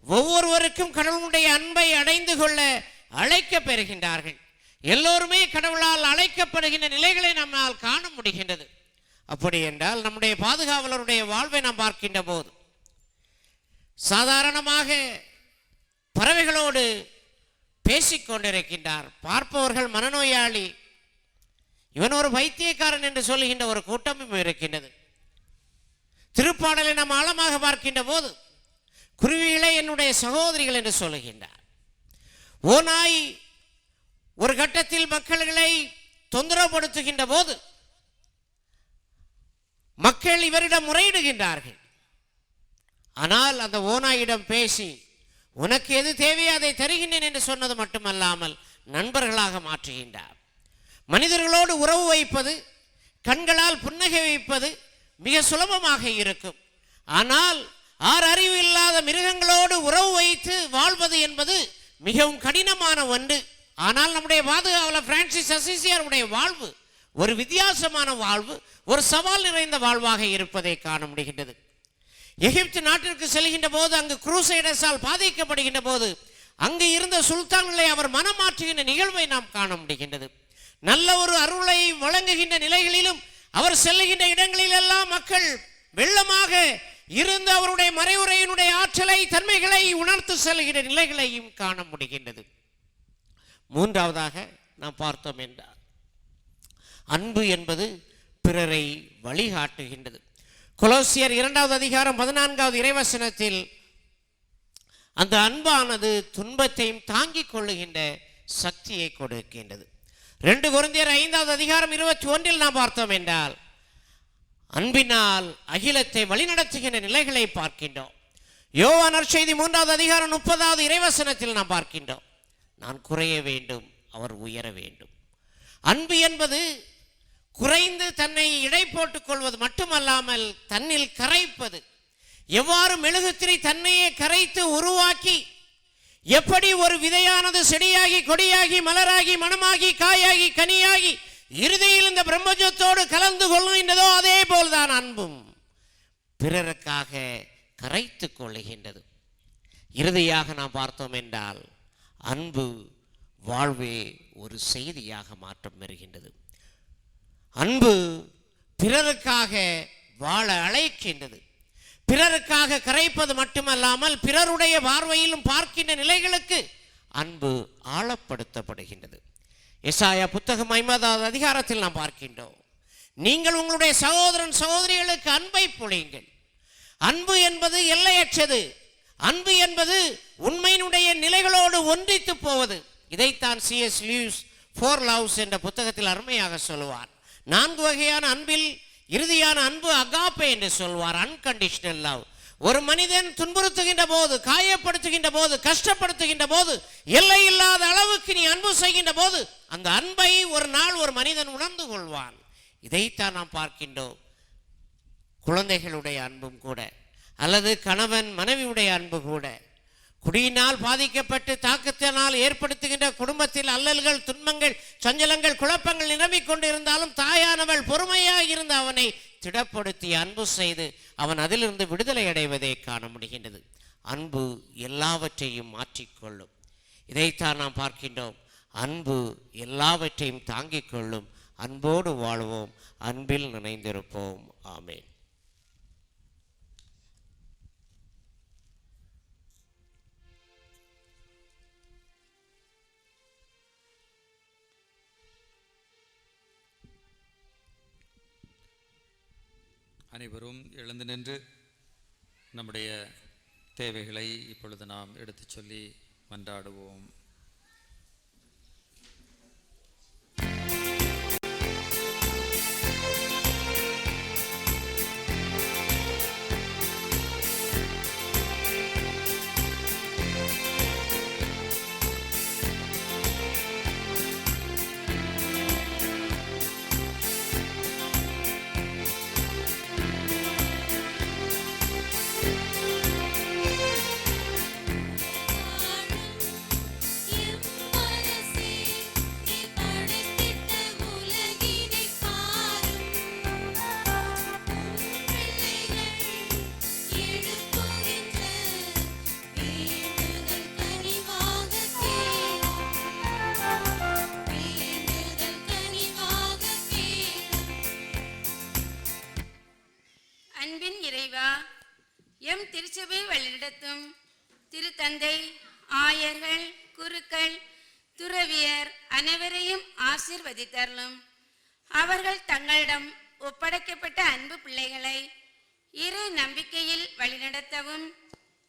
ஒவ்வொருவருக்கும் கடவுளுடைய அன்பை அடைந்து கொள்ள அழைக்க பெறுகின்றார்கள். எல்லோருமே கடவுளால் அழைக்கப்படுகின்ற நிலைகளை நம்மால் காண முடிகின்றது. அப்படி என்றால் நம்முடைய பாதுகாவலருடைய வாழ்வை நாம் பார்க்கின்ற போது சாதாரணமாக பறவைகளோடு பேசிக்கொண்டிருக்கின்றார். பார்ப்பவர்கள் மனநோயாளி, இவன் ஒரு பைத்தியக்காரன் என்று சொல்லுகின்ற ஒரு கூட்டமும் இருக்கின்றது. திருப்பாடலை நாம் ஆழமாக பார்க்கின்ற போது குருவிகளே என்னுடைய சகோதரிகள் என்று சொல்லுகின்றார். ஓநாய் ஒரு கட்டத்தில் மக்களை தொந்தரவுபடுத்துகின்ற போது மக்கள் இவரிடம் முறையிடுகின்றார்கள். ஆனால் அந்த ஓநாயிடம் பேசி உனக்கு எது தேவையோ அதை தருகின்றேன் என்று சொன்னது மட்டுமல்லாமல் நண்பர்களாக மாற்றுகின்றார். மனிதர்களோடு உறவு வைப்பது, கண்களால் புன்னகை வைப்பது மிக சுலபமாக இருக்கும். ஆனால் அறிவு இல்லாத மிருகங்களோடு உறவு வைத்து வாழ்வது என்பது மிகவும் கடினமான ஒன்று. ஆனால் நம்முடைய பாதுகாவலர் பிரான்சிஸ் அசிசியாருடைய வாழ்வு ஒரு வித்தியாசமான வாழ்வு, ஒரு சவால் நிறைந்த வாழ்வாக இருப்பதை காண முடிகின்றது. எகிப்து நாட்டிற்கு செல்கின்ற போது அங்கு குரூசைடர்ஸால் பாதிக்கப்படுகின்ற போது அங்கு இருந்த சுல்தான்களை அவர் மனமாற்றுகின்ற நிகழ்வை நாம் காண முடிகின்றது. நல்ல ஒரு அருளை வழங்குகின்ற நிலைகளிலும் அவர் செல்லுகின்ற இடங்களிலெல்லாம் மக்கள் வெள்ளமாக இருந்து அவருடைய மறைவுரையினுடைய ஆற்றலை தன்மைகளை உணர்த்து செல்கின்ற நிலைகளையும் காண முடிகின்றது. மூன்றாவதாக நாம் பார்த்தோம் என்றால் அன்பு என்பது பிறரை வழிகாட்டுகின்றது. கொலோசியர் 2வது அதிகாரம் 14வது இறைவசனத்தில் அந்த அன்பானது துன்பத்தையும் தாங்கிக் கொள்ளுகின்ற சக்தியை கொடுக்கின்றது. 2 கொரிந்தியர் 5வது அதிகாரம் 21 நாம் பார்த்தோம் என்றால் அன்பினால் அகிலத்தை வழிநடத்துகின்ற நிலைகளை பார்க்கின்றோம். யோவான் நற்செய்தி 3வது அதிகாரம் 30வது இறைவசனத்தில் நாம் பார்க்கின்றோம், நான் குறைய வேண்டும், அவர் உயர வேண்டும். அன்பு என்பது குறைந்து தன்னை இடை போட்டுக் கொள்வது மட்டுமல்லாமல் தன்னில் கரைப்பது. எவ்வாறு மெழுகுத்திரி தன்னையே கரைத்து உருவாக்கி எப்படி ஒரு விதையானது செடியாகி கொடியாகி மலராகி மணமாகி காயாகி கனியாகி இறுதியில் இந்த பிரம்மஜத்தோடு கலந்து கொள்கின்றதோ அதே போல்தான் அன்பும் பிறருக்காக கரைத்து கொள்ளுகின்றது. இறுதியாக நாம் பார்த்தோம் என்றால் அன்பு வாழ்வே ஒரு செய்தியாக மாற்றம் பெறுகின்றது. அன்பு பிறருக்காக வாழ அழைக்கின்றது. பிறருக்காக கரைப்பது மட்டுமல்லாமல் பிறருடைய பார்வையிலும் பார்க்கின்ற நிலைகளுக்கு அன்பு ஆழப்படுத்தப்படுகின்றது. எசாயா புத்தகம் 50வது அதிகாரத்தில் நாம் பார்க்கின்றோம், நீங்கள் உங்களுடைய சகோதரன் சகோதரிகளுக்கு அன்பை பொழியுங்கள். அன்பு என்பது எல்லையற்றது. அன்பு என்பது உண்மையினுடைய நிலைகளோடு ஒன்றித்து போவது. இதைத்தான் C.S. லூயிஸ் 4 Loves என்ற புத்தகத்தில் அருமையாக சொல்லுவார். 4 வகையான அன்பில் இறுதியான அன்பு அகாப்பே என்று சொல்வார், அன்கண்டிஷனல் லவ். ஒரு மனிதன் துன்புறுத்துகின்ற போது, காயப்படுத்துகின்ற போது, கஷ்டப்படுத்துகின்ற போது, எல்லை இல்லாத அளவுக்கு நீ அன்பு செய்கின்ற போது அந்த அன்பை ஒரு நாள் ஒரு மனிதன் உணர்ந்து கொள்வான். இதைத்தான் நாம் பார்க்கின்றோம். குழந்தைகளுடைய அன்பும் கூட, அல்லது கணவன் மனைவியுடைய அன்பு கூட, குடியினால் பாதிக்கப்பட்டு தாக்கத்தினால் ஏற்படுத்துகின்ற குடும்பத்தில் அல்லல்கள், துன்பங்கள், சஞ்சலங்கள், குழப்பங்கள் நிரம்பிக் கொண்டு இருந்தாலும் தாயானவள் பொறுமையாக இருந்து அவனை திடப்படுத்தி அன்பு செய்து அவன் அதிலிருந்து விடுதலை அடைவதை காண முடிகின்றது. அன்பு எல்லாவற்றையும் மாற்றிக்கொள்ளும். இதைத்தான் நாம் பார்க்கின்றோம். அன்பு எல்லாவற்றையும் தாங்கிக் கொள்ளும். அன்போடு வாழ்வோம், அன்பில் நினைந்திருப்போம். ஆமென். அனைவரும் எழுந்து நின்று நம்முடைய தேவைகளை இப்பொழுது நாம் எடுத்துச் சொல்லி மன்றாடுவோம். எம் திருச்சபை வழிநடத்தும் திருத்தந்தை, ஆயர்கள், குருக்கள், துறவியர் அனைவரையும் ஆசீர்வதித்தருளும். அவர்கள் தங்களிடம் ஒப்படைக்கப்பட்ட அன்பு பிள்ளைகளை இறை நம்பிக்கையில் வழிநடத்தவும்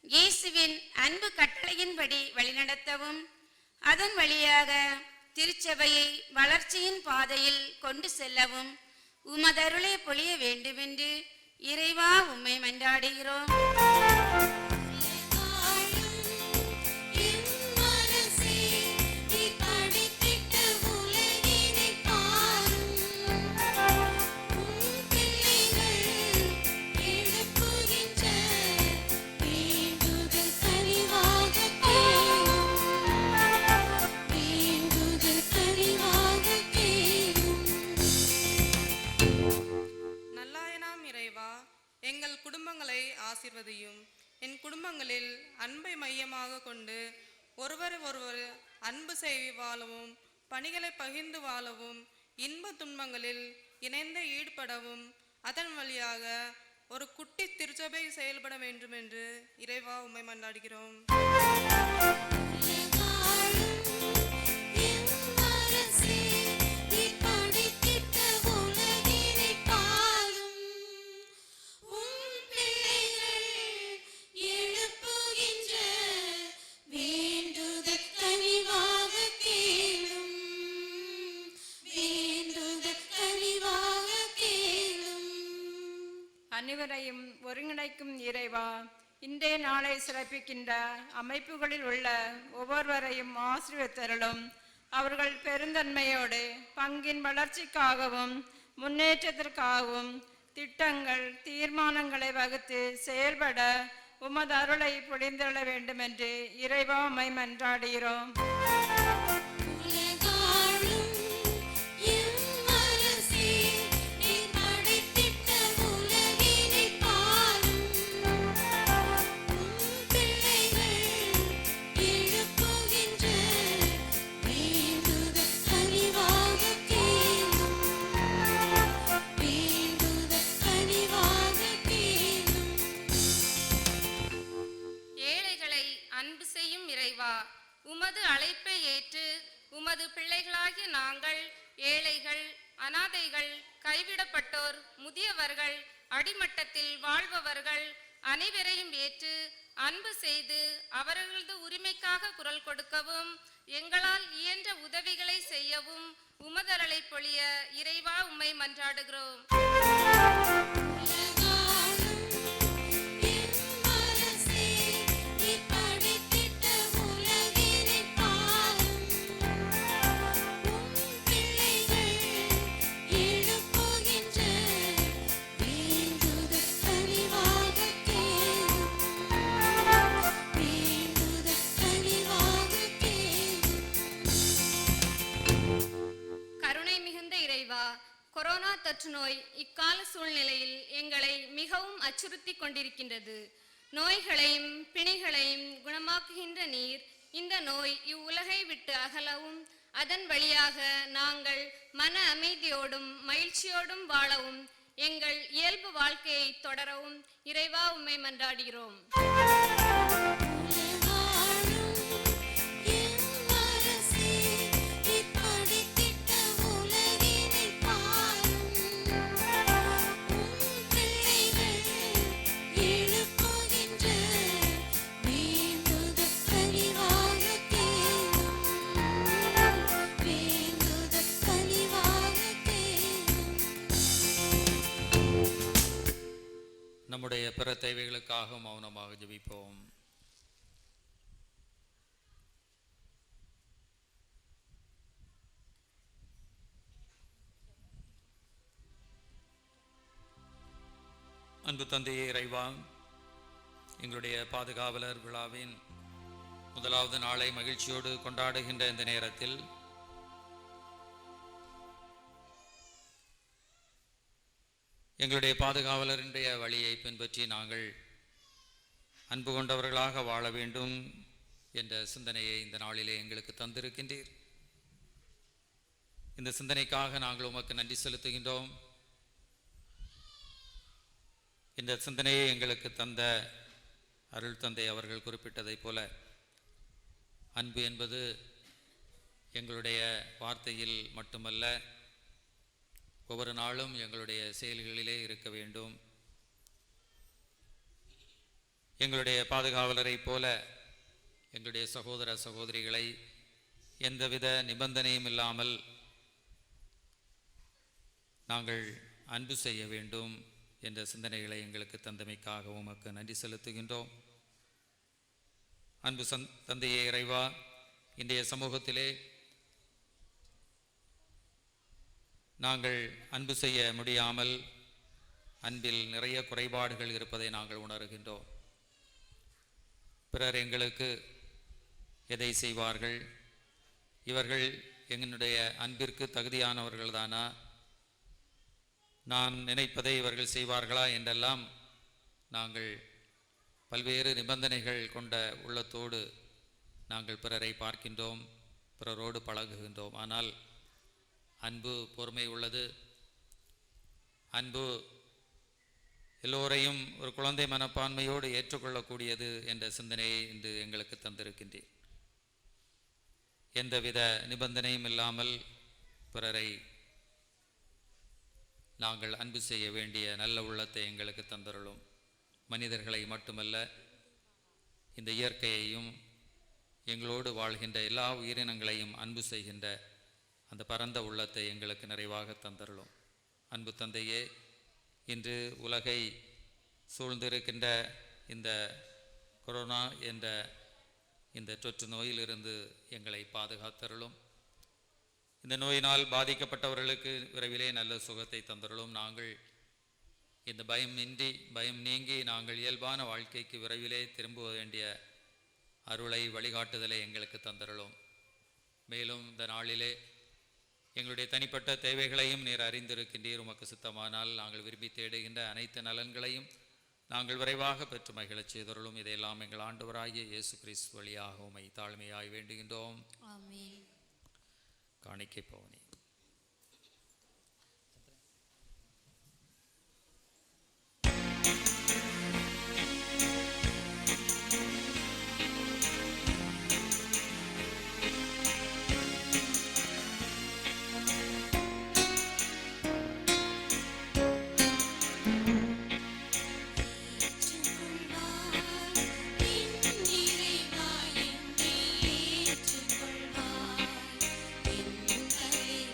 இயேசுவின் அன்பு கட்டளையின்படி வழிநடத்தவும் அதன் வழியாக திருச்சபையை வளர்ச்சியின் பாதையில் கொண்டு செல்லவும் உமதருளை பொழிய வேண்டுமென்று இறைவா உம்மை மன்றாடுகிறோம். எங்கள் குடும்பங்களை ஆசீர்வதியும். என் குடும்பங்களில் அன்பை மையமாக கொண்டு ஒருவர் அன்பு செய்து வாழவும், பணிகளை பகிர்ந்து வாழவும், இன்ப துன்பங்களில் இணைந்து ஈடுபடவும், அதன் வழியாக ஒரு குட்டி திருச்சபை செயல்பட வேண்டும் என்று இறைவா உம்மை மன்றாடுகிறோம். அனைவரையும் ஒருங்கிணைக்கும் இறைவா, இன்றைய நாளை சிறப்பிக்கின்ற அமைப்புகளில் உள்ள ஒவ்வொருவரையும் ஆசீர்வதித்தருளும். அவர்கள் பெருந்தன்மையோடு பங்கின் வளர்ச்சிக்காகவும் முன்னேற்றத்திற்காகவும் திட்டங்கள் தீர்மானங்களை வகுத்து செயல்பட உமது அருளை பொழிந்தருள வேண்டும் என்று இறைவா உம்மை மன்றாடுகிறோம். உமது அழைப்பை ஏற்று உமது பிள்ளைகளாகிய நாங்கள் ஏழைகள், அனாதைகள், கைவிடப்பட்டோர், முதியவர்கள், அடிமட்டத்தில் வாழ்பவர்கள் அனைவரையும் ஏற்று அன்பு செய்து அவர்களது உரிமைக்காக குரல் கொடுக்கவும் எங்களால் இயன்ற உதவிகளை செய்யவும் உமதருளை பொழிய இறைவா உம்மை மன்றாடுகிறோம். கொரோனா தொற்று நோய் இக்கால சூழ்நிலையில் எங்களை மிகவும் அச்சுறுத்தி கொண்டிருக்கின்றது. நோய்களையும் பிணிகளையும் குணமாக்குகின்ற நீர் இந்த நோய் இவ்வுலகை விட்டு அகலவும் அதன் வழியாக நாங்கள் மன அமைதியோடும் மகிழ்ச்சியோடும் வாழவும் எங்கள் இயல்பு வாழ்க்கையை தொடரவும் இறைவா உம்மை மன்றாடுகிறோம். நம்முடைய பிற தேவைகளுக்காக மௌனமாக ஜெபிப்போம். அன்பு தந்தையே இறைவா, எங்களுடைய பாதுகாவலர் விழாவின் முதலாவது நாளை மகிழ்ச்சியோடு கொண்டாடுகின்ற இந்த நேரத்தில் எங்களுடைய பாதுகாவலருடைய வழியை பின்பற்றி நாங்கள் அன்பு கொண்டவர்களாக வாழ வேண்டும் என்ற சிந்தனையை இந்த நாளிலே எங்களுக்கு தந்திருக்கின்றீர். இந்த சிந்தனைக்காக நாங்கள் உமக்கு நன்றி செலுத்துகின்றோம். இந்த சிந்தனையை எங்களுக்கு தந்த அருள் தந்தை அவர்கள் குறிப்பிட்டதைப் போல அன்பு என்பது எங்களுடைய வார்த்தையில் மட்டுமல்ல, ஒவ்வொரு நாளும் எங்களுடைய செயல்களிலே இருக்க வேண்டும். எங்களுடைய பாதுகாவலரை போல எங்களுடைய சகோதர சகோதரிகளை எந்தவித நிபந்தனையும் இல்லாமல் நாங்கள் அன்பு செய்ய வேண்டும் என்ற சிந்தனைகளை எங்களுக்கு தந்தமைக்காக உமக்கு நன்றி செலுத்துகின்றோம். அன்பு தந்தையே இறைவா, இன்றைய சமூகத்திலே நாங்கள் அன்பு செய்ய முடியாமல் அன்பில் நிறைய குறைபாடுகள் இருப்பதை நாங்கள் உணர்கின்றோம். பிறர் எங்களுக்கு எதை செய்வார்கள், இவர்கள் எங்களுடைய அன்பிற்கு தகுதியானவர்கள்தானா, நான் நினைப்பதை இவர்கள் செய்வார்களா என்றெல்லாம் நாங்கள் பல்வேறு நிபந்தனைகள் கொண்ட உள்ளத்தோடு நாங்கள் பிறரை பார்க்கின்றோம், பிறரோடு பழகுகின்றோம். ஆனால் அன்பு பொறுமை உள்ளது. அன்பு எல்லோரையும் ஒரு குழந்தை மனப்பான்மையோடு ஏற்றுக்கொள்ளக்கூடியது என்ற சிந்தனையை இன்று எங்களுக்கு தந்திருக்கின்றேன். எந்தவித நிபந்தனையும் இல்லாமல் பிறரை நாங்கள் அன்பு செய்ய வேண்டிய நல்ல உள்ளத்தை எங்களுக்கு தந்தருளும். மனிதர்களை மட்டுமல்ல, இந்த இயற்கையையும் எங்களோடு வாழ்கின்ற எல்லா உயிரினங்களையும் அன்பு செய்கின்ற அந்த பரந்த உள்ளத்தை எங்களுக்கு நிறைவாக தந்தருளும். அன்பு தந்தையே, இன்று உலகை சூழ்ந்திருக்கின்ற இந்த கொரோனா என்ற இந்த தொற்று நோயிலிருந்து எங்களை பாதுகாத்தருளும். இந்த நோயினால் பாதிக்கப்பட்டவர்களுக்கு விரைவிலே நல்ல சுகத்தை தந்தருளும். நாங்கள் இந்த பயம் நீங்கி நாங்கள் இயல்பான வாழ்க்கைக்கு விரைவிலே திரும்ப வேண்டிய அருளை வழிகாட்டுதலை எங்களுக்கு தந்தருளும். மேலும் இந்த நாளிலே எங்களுடைய தனிப்பட்ட தேவைகளையும் நீர் அறிந்திருக்கின்றீர். உமக்கு சித்தமானால் நாங்கள் விரும்பி தேடுகின்ற அனைத்து நலன்களையும் நாங்கள் விரைவாக பெற்று மகிழச் செய்தருளும். இதையெல்லாம் எங்கள் ஆண்டவராகிய இயேசு கிறிஸ்து வழியாக உம்மை தாழ்மையாய் வேண்டுகின்றோம். ஆமென். காணிக்கை பவனி. ஏற்றுக்கொள்வாய் என்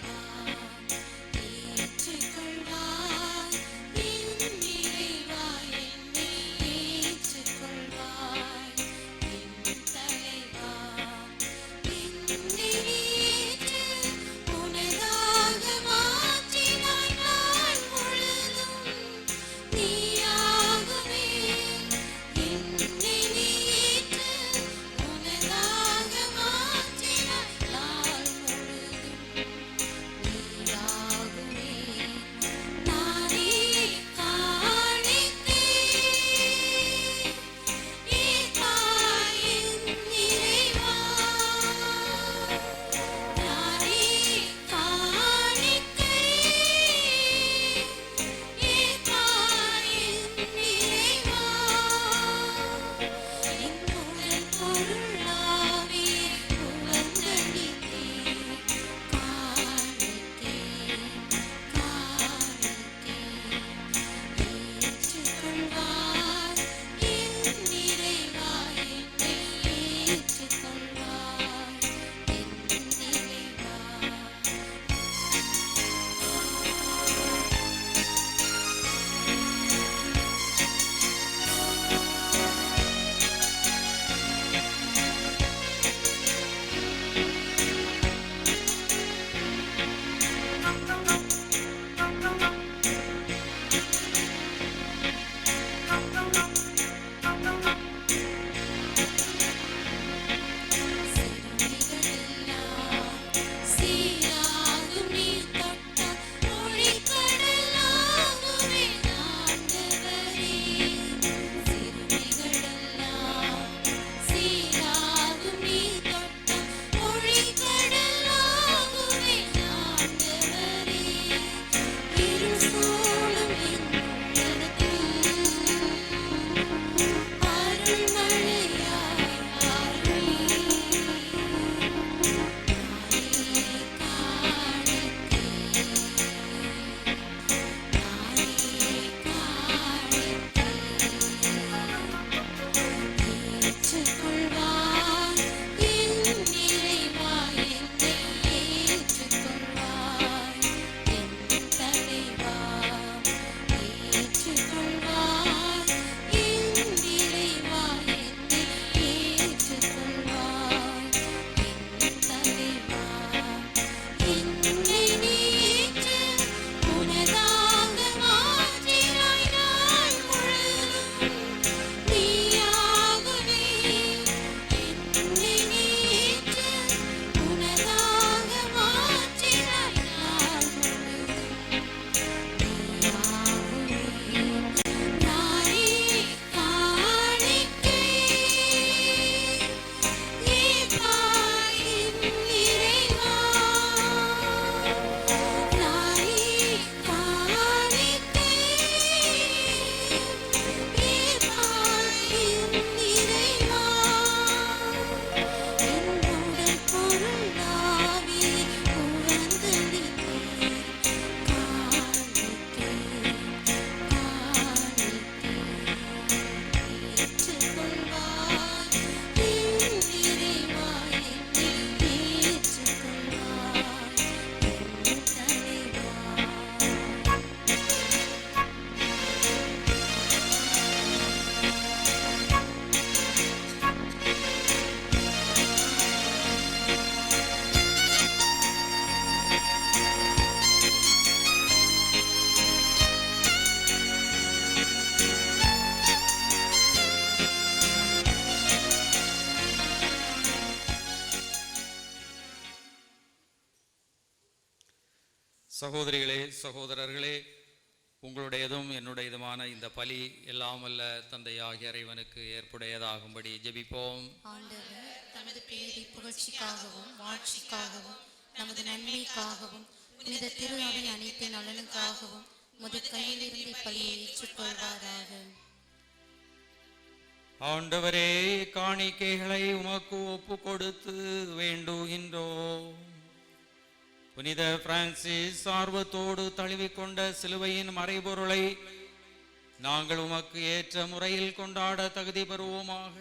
சகோதரிகளே, சகோதரர்களே, உங்களுடையதும் என்னுடையதுமான இந்த பலி எல்லாம் வல்ல தந்தையாகிய இறைவனுக்கு ஏற்புடையதாகும்படி ஜெபிப்போம். ஆண்டவர் தமது பேரை புகழ்ச்சிக்காகவும் வாழ்ச்சிக்காகவும் நமது நன்மைக்காகவும் புனித திரு அவை அனைத்து நலனுக்காகவும் முது கையிலிருந்து பலியை ஏற்றுக்கொள்வாராக. ஆண்டவரே, காணிக்கைகளை உமக்கு ஒப்பு கொடுத்து வேண்டுகின்றோம். புனித பிரான்சிஸ் ஆர்வத்தோடு தழுவிக்கொண்ட சிலுவையின் மறைபொருளை நாங்கள் உமக்கு ஏற்ற முறையில் கொண்டாட தகுதி பெறுவோமாக.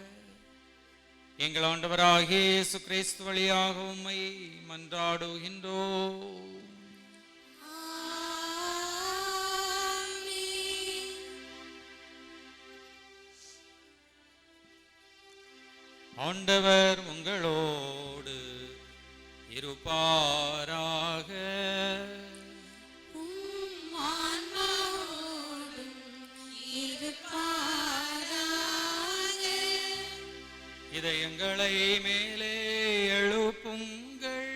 எங்கள் ஆண்டவராகிய இயேசு கிறிஸ்து வழியாக உம்மை மன்றாடுகின்றோம். ஆண்டவர் உங்களோடு இருப்பாராக. இதயங்களை மேலே எழுப்புங்கள்.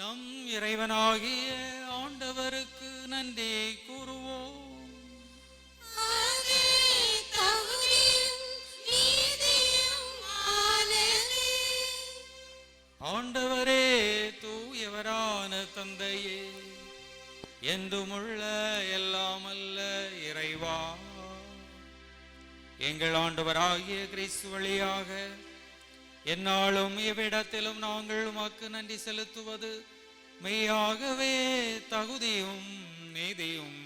நம் இறைவனாகிய ஆண்டவருக்கு நன்றி கூறுவோம். ஆண்டவரே, தூயவரான தந்தையே, என்றுமுள்ள எல்லாமல்ல இறைவா, எங்கள் ஆண்டவராகிய கிறிஸ்து வழியாக எந்நாளும் இவ்விடத்திலும் நாங்கள் உமக்கு நன்றி செலுத்துவது மெய்யாகவே தகுதியும் நீதியும்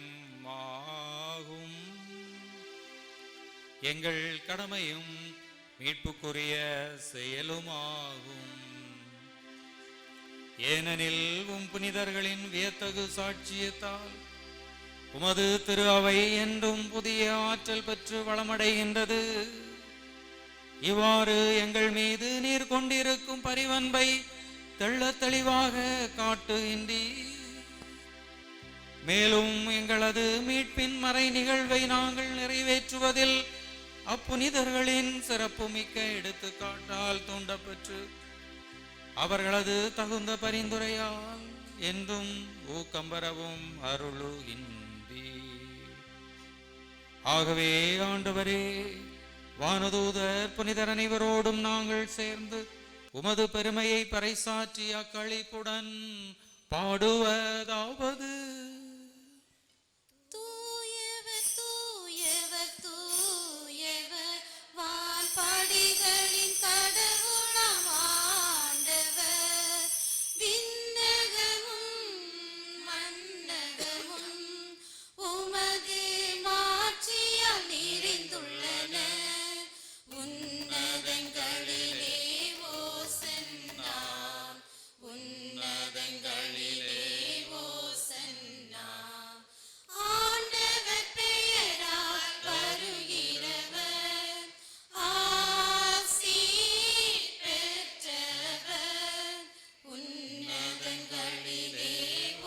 ஆகும். எங்கள் கடமையும் மீட்புக்குரிய செயலுமாகும். ஏனெனில் உம் புனிதர்களின் வியத்தகு சாட்சியத்தால் உமது திரு அவை என்றும் புதிய ஆற்றல் பெற்று வளமடைகின்றது. இவ்வாறு எங்கள் மீது நீர் கொண்டிருக்கும் பரிவன்பை தெள்ளத் தெளிவாக காட்டுகின்றீர். மேலும் எங்களது மீட்பின் மறை நிகழ்வை நாங்கள் நிறைவேற்றுவதில் அப்புனிதர்களின் சிறப்புமிக்க எடுத்துக்காட்டால் தூண்டப்பெற்று அவர்களது தகுந்த பரிந்துரையால் என்றும் ஊக்கம் பெறவும் அருளுகின்றீர். ஆகவே ஆண்டவரே, வானதூதர் புனிதர் அனைவரோடும் நாங்கள் சேர்ந்து உமது பெருமையை பறைசாற்றி அக்களிப்புடன் பாடுவதாவது: தூயவர் தூயவர் தூயவர் வான்படிகளின் கடவுளாம் ஆண்டவர். விண்ணகமும் மண்ணகமும் உமது மாட்சியால் நிறைந்துள்ளன. உன்னதங்களிலே ஓசன்னா, உன்னதங்களிலே ஓசன்னா. ஆண்டவர் பெயரால் வருகிறவர் ஆசி பெற்றவர். உன்னதங்களிலே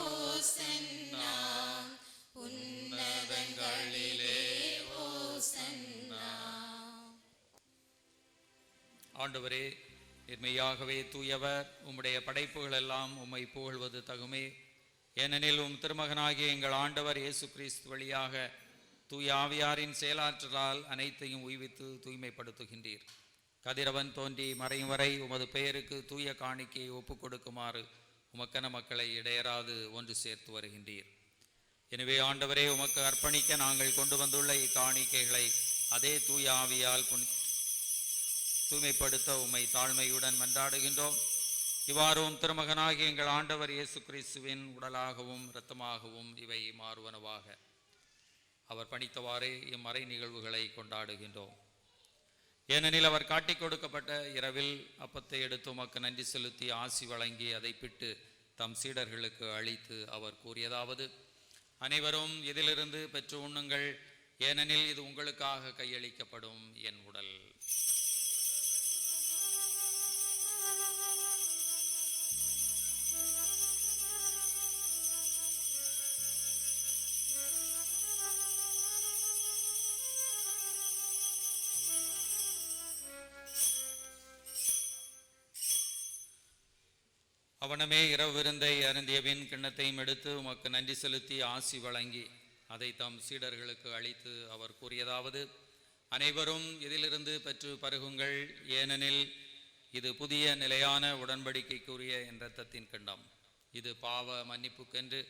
ஓசன்னா, உன்னதங்களிலே ஓசன்னா. ஆண்டவரே, மெய்யாகவே தூயவர். உம்முடைய படைப்புகள் எல்லாம் உம்மை புகழ்வது தகுமே. ஏனெனில் உம் திருமகனாகிய எங்கள் ஆண்டவர் இயேசு கிறிஸ்து வழியாக தூய ஆவியாரின் செயலாற்றலால் அனைத்தையும் உய்வித்து தூய்மைப்படுத்துகின்றீர். கதிரவன் தோன்றி மறையும் வரை உமது பெயருக்கு தூய காணிக்கையை ஒப்புக் கொடுக்குமாறு உமக்கென மக்களை இடையராது ஒன்று சேர்த்து வருகின்றீர். எனவே ஆண்டவரே, உமக்கு அர்ப்பணிக்க நாங்கள் கொண்டு வந்துள்ள இக்காணிக்கைகளை அதே தூய ஆவியால் தூய்மைப்படுத்த உம்மை தாழ்மையுடன் மன்றாடுகின்றோம். இவ்வாறும் திருமகனாகிய எங்கள் ஆண்டவர் இயேசு கிறிஸ்துவின் உடலாகவும் இரத்தமாகவும் இவை மாறுவனவாக. அவர் பணித்தவாறே இம்மறை நிகழ்வுகளை கொண்டாடுகின்றோம். ஏனெனில் அவர் காட்டிக் கொடுக்கப்பட்ட இரவில் அப்பத்தை எடுத்து உமக்கு நன்றி செலுத்தி ஆசி வழங்கி அதை பிட்டு தம் சீடர்களுக்கு அளித்து அவர் கூறியதாவது: அனைவரும் இதிலிருந்து பெற்று உண்ணுங்கள், ஏனெனில் இது உங்களுக்காக கையளிக்கப்படும் என் உடல். அவனமே இரவு விருந்தை அருந்திய பின் கிண்ணத்தையும் எடுத்து உமக்கு நன்றி செலுத்தி ஆசி வழங்கி அதை தம் சீடர்களுக்கு அளித்து அவர் கூறியதாவது: அனைவரும் இதிலிருந்து பெற்று பருகுங்கள், ஏனெனில் இது புதிய நிலையான உடன்படிக்கைக்குரிய என் இரத்தத்தின் கிண்ணம். இது பாவ மன்னிப்புக்கென்று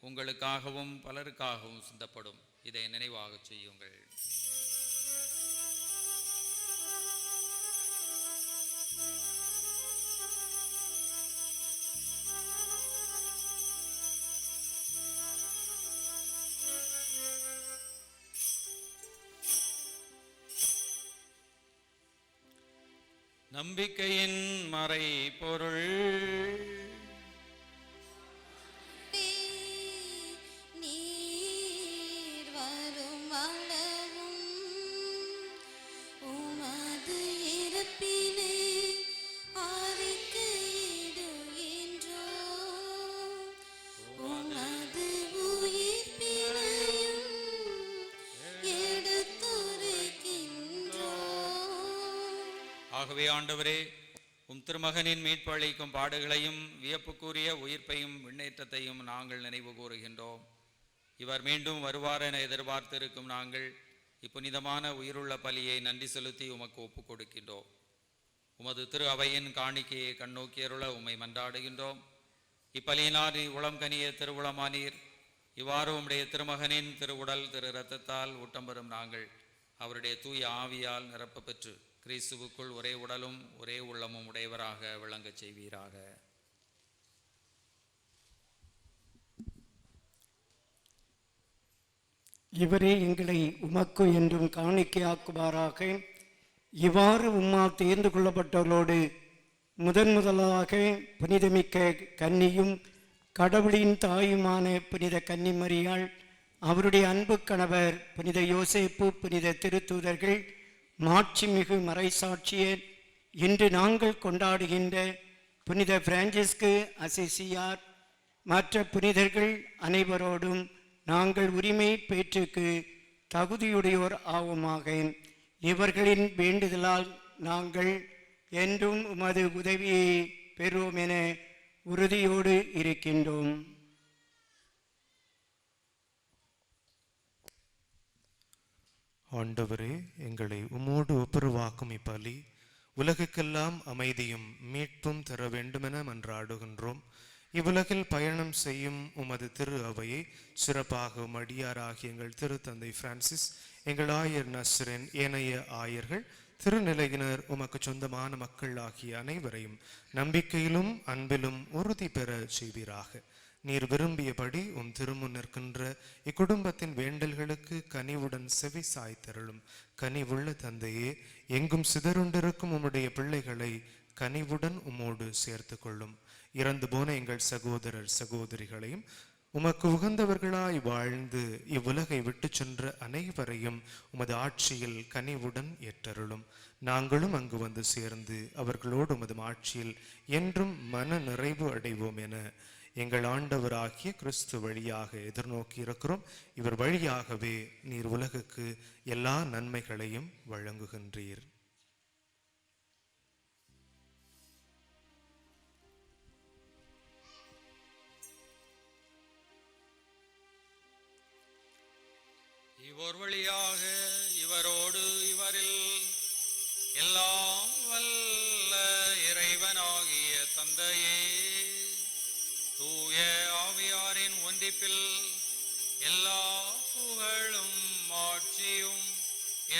உங்களுக்காகவும் பலருக்காகவும் சிந்தப்படும். இதை நினைவாக செய்யுங்கள். நம்பிக்கையின் மறை பொருள். நீர் வரும் அளவும் உமது இறப்பினை அறிக்கையிடுகின்றோம், உமது உயிர்ப்பினையும் எடுத்துரைக்கின்றோம். ஆகவே ஆண்டவரே, உம் திருமகனின் மீட்பு அளிக்கும் பாடுகளையும் வியப்புக்குரிய உயிர்ப்பையும் விண்ணேற்றத்தையும் நாங்கள் நினைவு கூறுகின்றோம். இவர் மீண்டும் வருவார் என எதிர்பார்த்திருக்கும் நாங்கள் இப்புனிதமான உயிருள்ள பலியை நன்றி செலுத்தி உமக்கு ஒப்புக் கொடுக்கின்றோம். உமது திரு அவையின் காணிக்கையை கண்ணோக்கியருள உம்மை மன்றாடுகின்றோம். இப்பலியினார் உளம் கனிய திருவுளமானீர். இவ்வாறு உம்முடைய திருமகனின் திருவுடல் திரு இரத்தத்தால் ஊட்டம் பெறும் நாங்கள் அவருடைய தூய ஆவியால் நிரப்ப பெற்று கிறிஸ்துவுக்குள் ஒரே உடலும் ஒரே உள்ளமும் உடையவராக விளங்கச் செய்வீராக. இவரே எங்களை உமக்கு என்றும் காணிக்கையாக்குவாராக. இவ்வாறு உம்மால் தேர்ந்து கொள்ளப்பட்டவர்களோடு முதலாக புனிதமிக்க கன்னியும் கடவுளின் தாயுமான புனித கன்னிமரியாள், அவருடைய அன்பு கணவர் புனித யோசேப்பு, புனித திருத்தூதர்கள், மாட்சிமிகு மறைசாட்சியர், இன்று நாங்கள் கொண்டாடுகின்ற புனித பிரான்சிஸ்கு அசிசியார், மற்ற புனிதர்கள் அனைவரோடும் நாங்கள் உரிமை பேற்றுக்கு தகுதியுடையோர் ஆவோமாக. இவர்களின் வேண்டுதலால் நாங்கள் என்றும் உமது உதவியை பெறுவோம் என உறுதியோடு இருக்கின்றோம். ஆண்டவரே, எங்களை உம்மோடு ஒப்புரவாக்கும் இப்பலி உலகுக்கெல்லாம் அமைதியும் மீட்பும் தர வேண்டுமென மன்றாடுகின்றோம். இவ்வுலகில் பயணம் செய்யும் உமது திரு அவையை சிறப்பாக அடியாராகிய எங்கள் திருத்தந்தை பிரான்சிஸ், எங்கள் ஆயர் நஸ்ரன், ஏனைய ஆயர்கள், திருநிலையினர், உமக்கு சொந்தமான மக்கள் ஆகிய அனைவரையும் நம்பிக்கையிலும் அன்பிலும் உறுதி பெற செய்வீராக. நீர் விரும்பியபடி உம் திருமுன் நிற்கின்ற இக்குடும்பத்தின் வேண்டல்களுக்கு கனிவுடன் செவி சாய்த்தருளும். கனிவுள்ள தந்தையே, எங்கும் சிதறுண்டிருக்கும் உம்முடைய பிள்ளைகளை கனிவுடன் உம்மோடு சேர்த்து கொள்ளும். இறந்து போன எங்கள் சகோதரர் சகோதரிகளையும் உமக்கு உகந்தவர்களாய் வாழ்ந்து இவ்வுலகை விட்டு சென்ற அனைவரையும் உமது ஆட்சியில் கனிவுடன் ஏற்றருளும். நாங்களும் அங்கு வந்து சேர்ந்து அவர்களோடு உமது ஆட்சியில் என்றும் மன நிறைவு அடைவோம் என எங்கள் ஆண்டவராகிய கிறிஸ்து வழியாக எதிர்நோக்கி இருக்கிறோம். இவர் வழியாகவே நீர் உலகுக்கு எல்லா நன்மைகளையும் வழங்குகின்றீர். இவர் வழியாக இவரோடு இவரில் எல்லாம் வல்ல இறைவனாகிய தந்தையே, தூய ஆவியாரின் ஒன்றிப்பில் எல்லா புகழும் ஆட்சியும்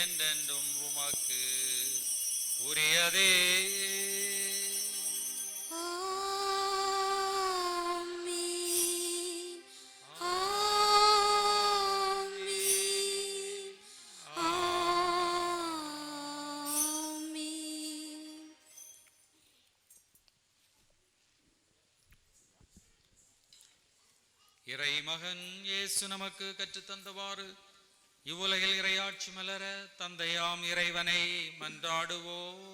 என்றென்றும் உமக்கு உரியதே. இறை மகன் இயேசு நமக்கு கற்றுத்தந்தவாறு இவ்வுலகில் இறையாட்சி மலர தந்தையாம் இறைவனை மன்றாடுவோம்.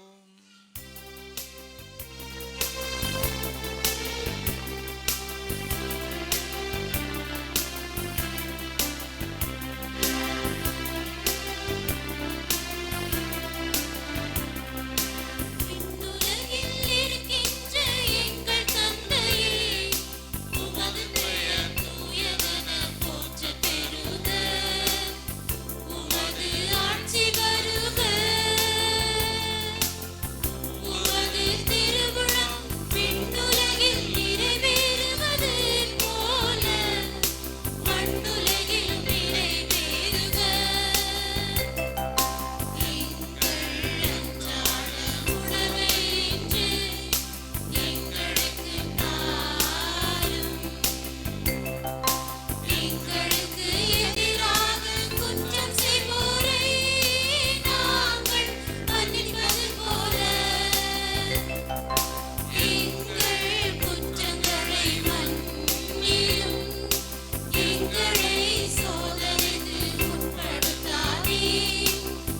விண்ணுலகில் இருக்கின்ற எங்கள் தந்தையே,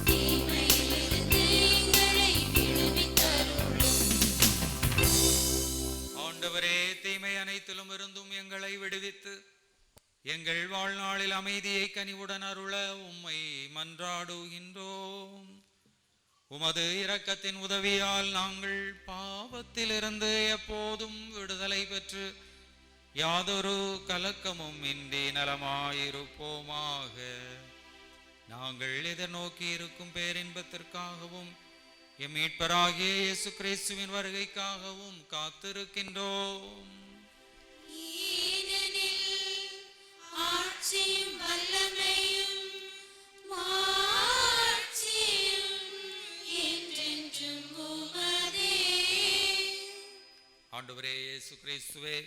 தீமையிலிருந்து எங்களை விடுவித்தருளும். ஆண்டவரே, தீமை அனைத்திலும் இருந்தும் எங்களை விடுவித்து எங்கள் வாழ்நாளில் அமைதியை கனிவுடன் அருள உம்மை மன்றாடுகின்றோம். உமது இரக்கத்தின் உதவியால் நாங்கள் பாவத்திலிருந்து எப்போதும் விடுதலை பெற்று யாதொரு கலக்கமும் இன்றி நலமாயிருப்போமாக. நாங்கள் எதிர்நோக்கி இருக்கும் பேரின்பத்திற்காகவும் எம் மீட்பராகிய இயேசு கிறிஸ்துவின் வருகைக்காகவும் காத்திருக்கின்றோம். ஏனெனில் ஆட்சியும் வல்லமையும் மாட்சியும் என்றென்றும் உமதே. ஆண்டவரே இயேசு கிறிஸ்துவே,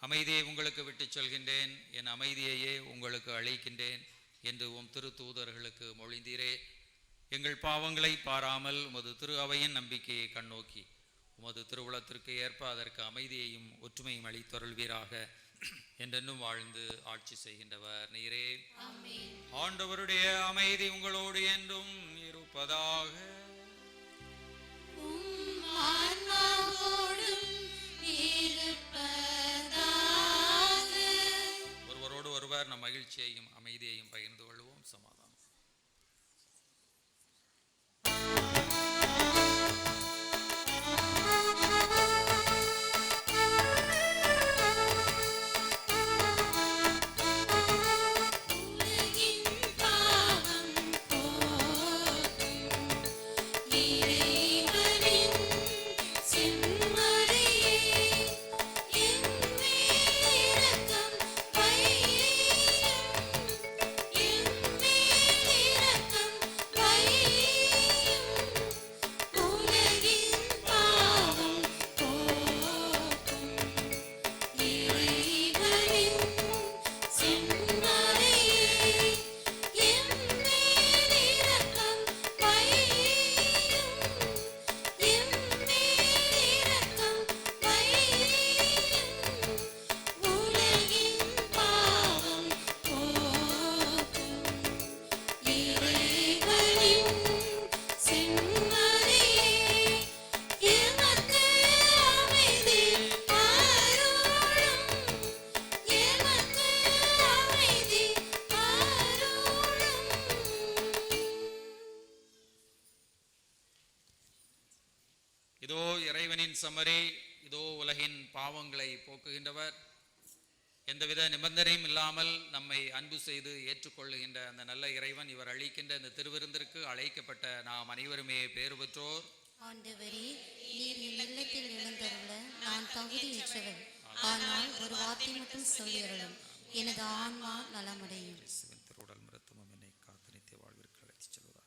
அமைதியை உங்களுக்கு விட்டுச் சொல்கின்றேன், என் அமைதியையே உங்களுக்கு அளிக்கின்றேன் என்று உம் திரு தூதர்களுக்கு மொழிந்தீரே. எங்கள் பாவங்களை பாராமல் உமது திரு அவையின் நம்பிக்கையை கண்ணோக்கி உமது திருவுளத்திற்கு ஏற்ப அதற்கு அமைதியையும் ஒற்றுமையும் அளித்தருள்வீராக. என்றென்றும் வாழ்ந்து ஆட்சி செய்கின்றவர் நீரே. ஆண்டவருடைய அமைதி உங்களோடு என்றும் இருப்பதாக. உம் ஆன்மாவோடும் இருப்பதாக. ஒருவரோடு ஒருவர் நம் மகிழ்ச்சியையும் அமைதியையும் பகிர்ந்து கொள்வோம். சமாதானம். உலகின் பாவம் போக்கும் இறைவனின் செம்மறியே, எம்மேல் இரக்கம் வையும், எம்மேல் இரக்கம் வையும். உலகின் பாவம் போக்கும் இறைவனின் செம்மறியே, எம்மேல் இரக்கம் வையும், எம்மேல் இரக்கம் வையும். உலகின் பாவம் போக்கும் இறைவனின் செம்மறியே, எமக்கு அமைதி அருளும், எமக்கு அமைதி அருளும். இதோ இறைவனின் சமரி, இதோ உலகின் பாவங்களை போக்குகின்றவர். எந்தவித நிபந்தனையும் இல்லாமல் நம்மை அன்பு செய்து ஏற்றுக்கொள்ளுகின்ற அந்த நல்ல இறைவன் இவர் அளிக்கின்ற இந்த திருவிருந்திற்கு அழைக்கப்பட்ட நாம் அனைவருமே பேறு பெற்றோர். ஆண்டவரே, நீர் என் இல்லத்தில் எழுந்தருள நான் தகுதியற்றவன். ஆனால் ஒரு வார்த்தை மட்டும் சொல்லியருளும், எனது ஆன்மா நலமடையும். இயேசுவின் திருவுடல் மருத்துவம் என்னை காத்து நித்திய வாழ்விற்கு அழைத்துச் செல்வதாக.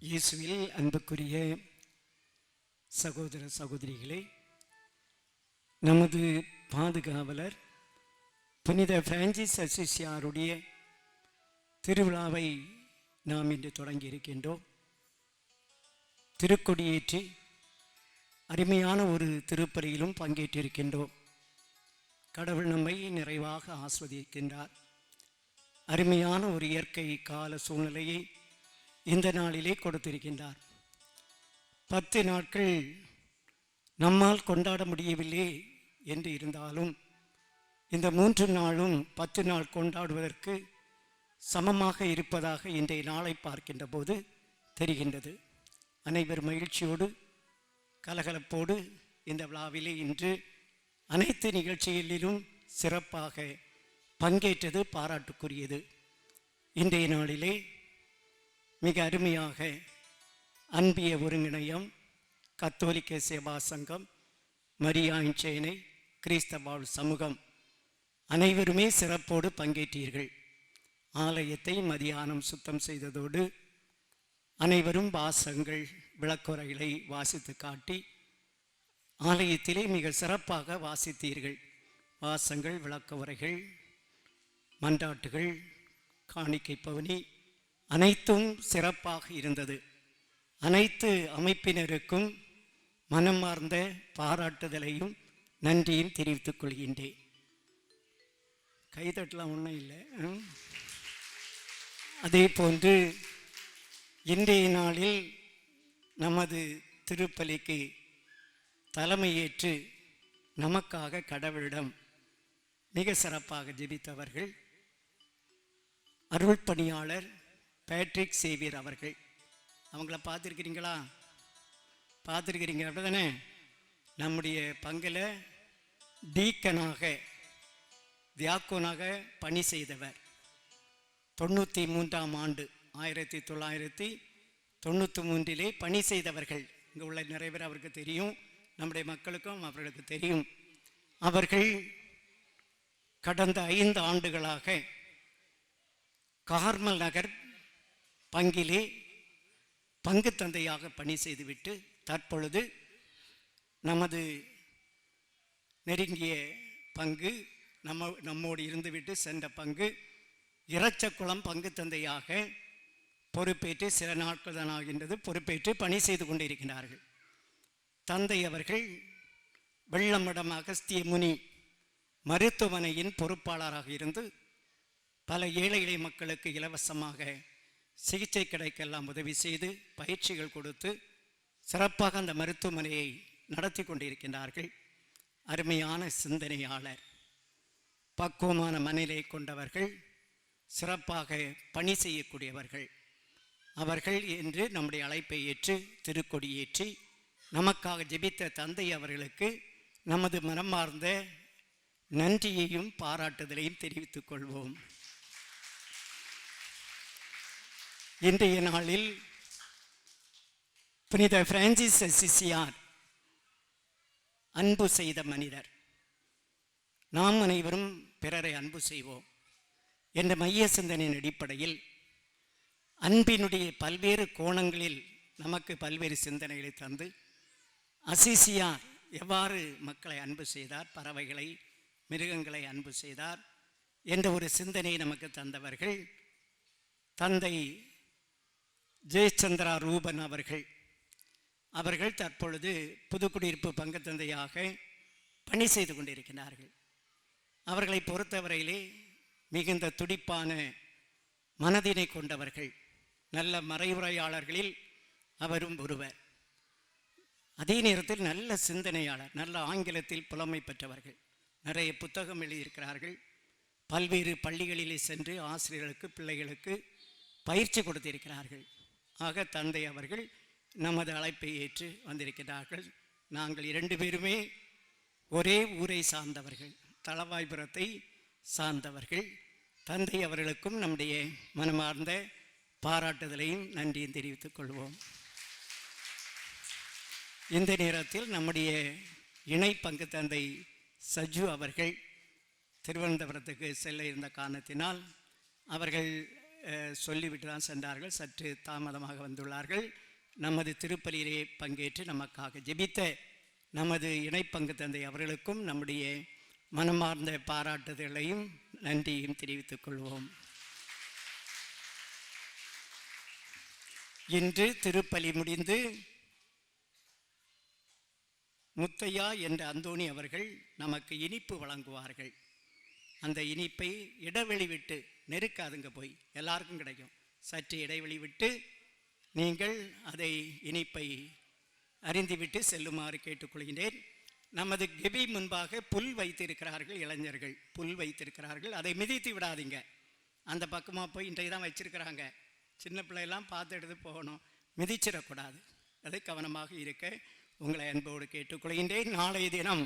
இயேசுவில் அன்புக்குரிய சகோதர சகோதரிகளே, நமது பாதுகாவலர் புனித பிரான்சிஸ் அசிசியாருடைய திருவிழாவை நாம் இன்று தொடங்கி இருக்கின்றோம். திருக்கொடியேற்றி அருமையான ஒரு திருப்பலியிலும் பங்கேற்றிருக்கின்றோம். கடவுள் நம்மை நிறைவாக ஆஸ்வதிக்கின்றார். அருமையான ஒரு இயற்கை கால சூழ்நிலையை இந்த நாளிலே கொடுத்திருக்கின்றார். 10 நாட்கள் நம்மால் கொண்டாட முடியவில்லை என்று இருந்தாலும் இந்த 3 நாளும் 10 நாள் கொண்டாடுவதற்கு சமமாக இருப்பதாக இன்றைய நாளை பார்க்கின்ற போது தெரிகின்றது. அனைவர் மகிழ்ச்சியோடு கலகலப்போடு இந்த விழாவிலே இன்று அனைத்து நிகழ்ச்சிகளிலும் சிறப்பாக பங்கேற்றது பாராட்டுக்குரியது. இன்றைய நாளிலே மிக அருமையாக அன்பிய ஒருங்கிணையம், கத்தோலிக்க சேவா சங்கம், மரியாயின் சேனை, கிறிஸ்தவாழ் சமூகம் அனைவருமே சிறப்போடு பங்கேற்றீர்கள். ஆலயத்தை மதியானம் சுத்தம் செய்ததோடு அனைவரும் வாசகங்கள் விளக்குறைகளை வாசித்து காட்டி ஆலயத்திலே மிக சிறப்பாக வாசித்தீர்கள். வாசங்கள், விளக்க உரைகள், மன்றாட்டுகள், காணிக்கை பவனி அனைத்தும் சிறப்பாக இருந்தது. அனைத்து அமைப்பினருக்கும் மனமார்ந்த பாராட்டுதலையும் நன்றியும் தெரிவித்துக் கொள்கின்றேன். கைதட்டலாம் ஒன்றும் இல்லை. அதே போன்று இன்றைய நாளில் நமது திருப்பலிக்கு தலைமையேற்று நமக்காக கடவுளிடம் மிக சிறப்பாக ஜெபித்தவர்கள் அருள் பணியாளர் பேட்ரிக் சேவியர் அவர்கள். அவங்கள பார்த்துருக்கிறீங்களா? பார்த்துருக்கிறீங்க அப்படிதானே? நம்முடைய பங்கில் டீக்கனாக, தியாக்கோனாக பணி செய்தவர். 93ஆம் ஆண்டு 1993 பணி செய்தவர்கள். இங்கே உள்ள நிறைய பேர் அவருக்கு தெரியும், நம்முடைய மக்களுக்கும் அவர்களுக்கு தெரியும். அவர்கள் கடந்த 5 ஆண்டுகளாக கார்மல் நகர் பங்கிலே பங்கு தந்தையாக பணி செய்துவிட்டு தற்பொழுது நமது நெருங்கிய பங்கு நம்மோடு இருந்துவிட்டு சென்ற பங்கு இறச்சக்குளம் பங்கு தந்தையாக பொறுப்பேற்று சில நாட்கள் தான் ஆகின்றது பொறுப்பேற்று பணி செய்து கொண்டிருக்கிறார்கள். தந்தை அவர்கள் வெள்ளமடம் அகஸ்திய முனி மருத்துவமனையின் பொறுப்பாளராக இருந்து பல ஏழை எளிய மக்களுக்கு இலவசமாக சிகிச்சை கிடைக்கெல்லாம் உதவி செய்து பயிற்சிகள் கொடுத்து சிறப்பாக அந்த மருத்துவமனையை நடத்தி கொண்டிருக்கின்றார்கள். அருமையான சிந்தனையாளர், பக்குவமான மனநிலை கொண்டவர்கள், சிறப்பாக பணி செய்யக்கூடியவர்கள். அவர்கள் என்று நம்முடைய அழைப்பை ஏற்று திருக்கொடியேற்றி நமக்காக ஜெபித்த தந்தை அவர்களுக்கு நமது மனமார்ந்த நன்றியையும் பாராட்டுதலையும் தெரிவித்துக் கொள்வோம். இன்றைய நாளில் புனித பிரான்சிஸ் அசிசியார் அன்பு செய்த மனிதர். நாம் அனைவரும் பிறரை அன்பு செய்வோம் என்ற மைய சிந்தனையின் அடிப்படையில் அன்பினுடைய பல்வேறு கோணங்களில் நமக்கு பல்வேறு சிந்தனைகளை தந்து அசிசியார் எவ்வாறு மக்களை அன்பு செய்தார், பறவைகளை, மிருகங்களை அன்பு செய்தார் என்ற ஒரு சிந்தனையை நமக்கு தந்தவர்கள் தந்தை ஜெயச்சந்திரா ரூபன் அவர்கள். அவர்கள் தற்பொழுது புதுக்குடியிருப்பு பங்கு தந்தையாக பணி செய்து கொண்டிருக்கிறார்கள். அவர்களை பொறுத்தவரையிலே மிகுந்த துடிப்பான மனதினை கொண்டவர்கள், நல்ல மறைவுரையாளர்களில் அவரும் ஒருவர். அதே நேரத்தில் நல்ல சிந்தனையாளர், நல்ல ஆங்கிலத்தில் புலமை பெற்றவர்கள், நிறைய புத்தகம் எழுதியிருக்கிறார்கள். பல்வேறு பள்ளிகளிலே சென்று ஆசிரியர்களுக்கு, பிள்ளைகளுக்கு பயிற்சி கொடுத்திருக்கிறார்கள். ஆக தந்தை அவர்கள் நமது அழைப்பை ஏற்று வந்திருக்கிறார்கள். நாங்கள் 2 பேருமே ஒரே ஊரை சார்ந்தவர்கள், தளவாய்புரத்தை சார்ந்தவர்கள். தந்தை அவர்களுக்கும் நம்முடைய மனமார்ந்த பாராட்டுதலையும் நன்றியும் தெரிவித்துக் கொள்வோம். இந்த நேரத்தில் நம்முடைய இணை பங்கு தந்தை சஜு அவர்கள் திருவனந்தபுரத்துக்கு செல்ல இருந்த காரணத்தினால் அவர்கள் சொல்லிவிட்டு தான் சென்றார்கள். சற்று தாமதமாக வந்துள்ளார்கள். நமது திருப்பலியிலே பங்கேற்று நமக்காக ஜெபித்த நமது இணைப்பங்கு தந்தை அவர்களுக்கும் நம்முடைய மனமார்ந்த பாராட்டுதலையும் நன்றியும் தெரிவித்துக் கொள்வோம். இன்று திருப்பலி முடிந்து முத்தையா என்ற அந்தோணி அவர்கள் நமக்கு இனிப்பு வழங்குவார்கள். அந்த இனிப்பை இடைவெளி விட்டு, நெருக்காதுங்க, போய் எல்லாருக்கும் கிடைக்கும், சற்று இடைவெளி விட்டு நீங்கள் அதை இனிப்பை அறிந்துவிட்டு செல்லுமாறு கேட்டுக்கொள்கின்றேன். நமது கெபி முன்பாக புல் வைத்திருக்கிறார்கள், இளைஞர்கள் புல் வைத்திருக்கிறார்கள். அதை மிதித்து விடாதீங்க. அந்த பக்கமாக போய் இன்றைக்கு தான் வச்சிருக்கிறாங்க, சின்ன பிள்ளையெல்லாம் பார்த்து எடுத்து போகணும், மிதிச்சிடக்கூடாது. அதை கவனமாக இருக்க உங்களை அன்போடு கேட்டுக்கொள்கின்றேன். நாளைய தினம்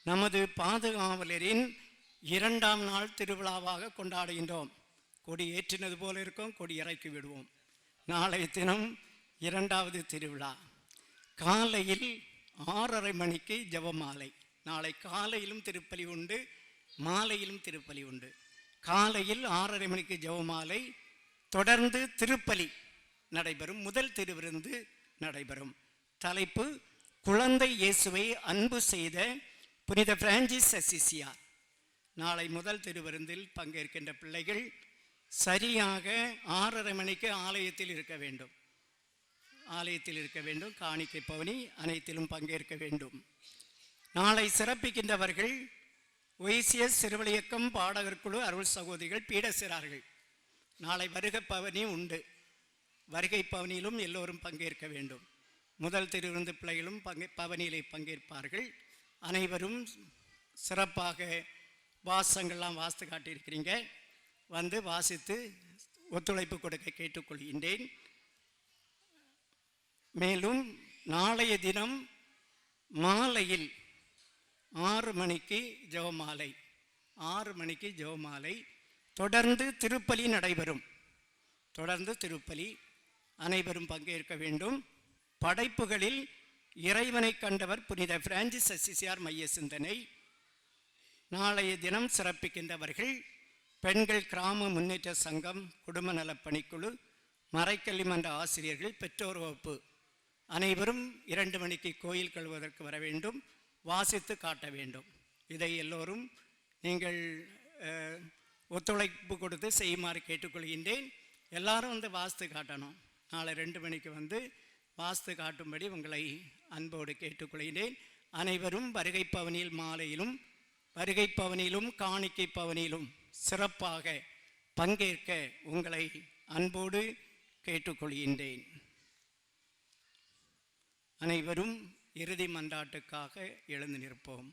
நமது பாதுகாவலரின் 2ஆம் நாள் திருவிழாவாக கொண்டாடுகின்றோம். கொடி ஏற்றினது போல இருக்கும், கொடி இறக்கி விடுவோம். நாளைய தினம் 2வது திருவிழா. காலையில் 6:30 மணிக்கு ஜெபமாலை. நாளை காலையிலும் திருப்பலி உண்டு, மாலையிலும் திருப்பலி உண்டு. காலையில் 6:30 மணிக்கு ஜெபமாலை, தொடர்ந்து திருப்பலி நடைபெறும். முதல் திருவிருந்து நடைபெறும். தலைப்பு குழந்தை இயேசுவை அன்பு செய்த புனித பிரான்சிஸ் அசிசியார். நாளை முதல் திருவிருந்தில் பங்கேற்கின்ற பிள்ளைகள் சரியாக 6:30 மணிக்கு ஆலயத்தில் இருக்க வேண்டும். காணிக்கை பவனி அனைத்திலும் பங்கேற்க வேண்டும். நாளை சிறப்பிக்கின்றவர்கள் ஒய்சிஎஸ் சிறுவழியக்கம் பாடகர் குழு அருள் சகோதரிகள் பீடசிறார்கள். நாளை வருகை பவனி உண்டு. வருகை பவனியிலும் எல்லோரும் பங்கேற்க வேண்டும். முதல் திருவிருந்து பிள்ளைகளும் பவனியிலே பங்கேற்பார்கள். அனைவரும் சிறப்பாக வாசங்கள்லாம் வாசித்து காட்டியிருக்கிறீங்க. வந்து வாசித்து ஒத்துழைப்பு கொடுக்க கேட்டுக்கொள்கின்றேன். மேலும் நாளைய தினம் மாலையில் 6 மணிக்கு ஜெபமாலை. 6 மணிக்கு ஜெபமாலை. தொடர்ந்து திருப்பலி நடைபெறும். தொடர்ந்து திருப்பலி அனைவரும் பங்கேற்க வேண்டும். படைப்புகளில் இறைவனை கண்டவர் புனித பிரான்சிஸ் அசிசியார் மைய சிந்தனை. நாளைய தினம் சிறப்பிக்கின்றவர்கள் பெண்கள் கிராம முன்னேற்ற சங்கம், குடும்ப நலப் பணிக்குழு, மறைக்கல்வி மன்ற ஆசிரியர்கள், பெற்றோர் வகுப்பு. அனைவரும் 2 மணிக்கு கோயில் கழுவதற்கு வர வேண்டும், வாசித்து காட்ட வேண்டும். இதை எல்லோரும் நீங்கள் ஒத்துழைப்பு கொடுத்து செய்யுமாறு கேட்டுக்கொள்கின்றேன். எல்லாரும் வந்து வாசித்து காட்டணும். நாளை 2 மணிக்கு வந்து வாசித்து காட்டும்படி உங்களை அன்போடு கேட்டுக்கொள்கிறேன். அனைவரும் வருகை பவனியில் மாலையிலும் வருகை பவனியிலும் காணிக்கை பவனியிலும் சிறப்பாக பங்கேற்க உங்களை அன்போடு கேட்டுக்கொள்கின்றேன். அனைவரும் இறுதி மன்றாட்டுக்காக எழுந்து நிற்போம்.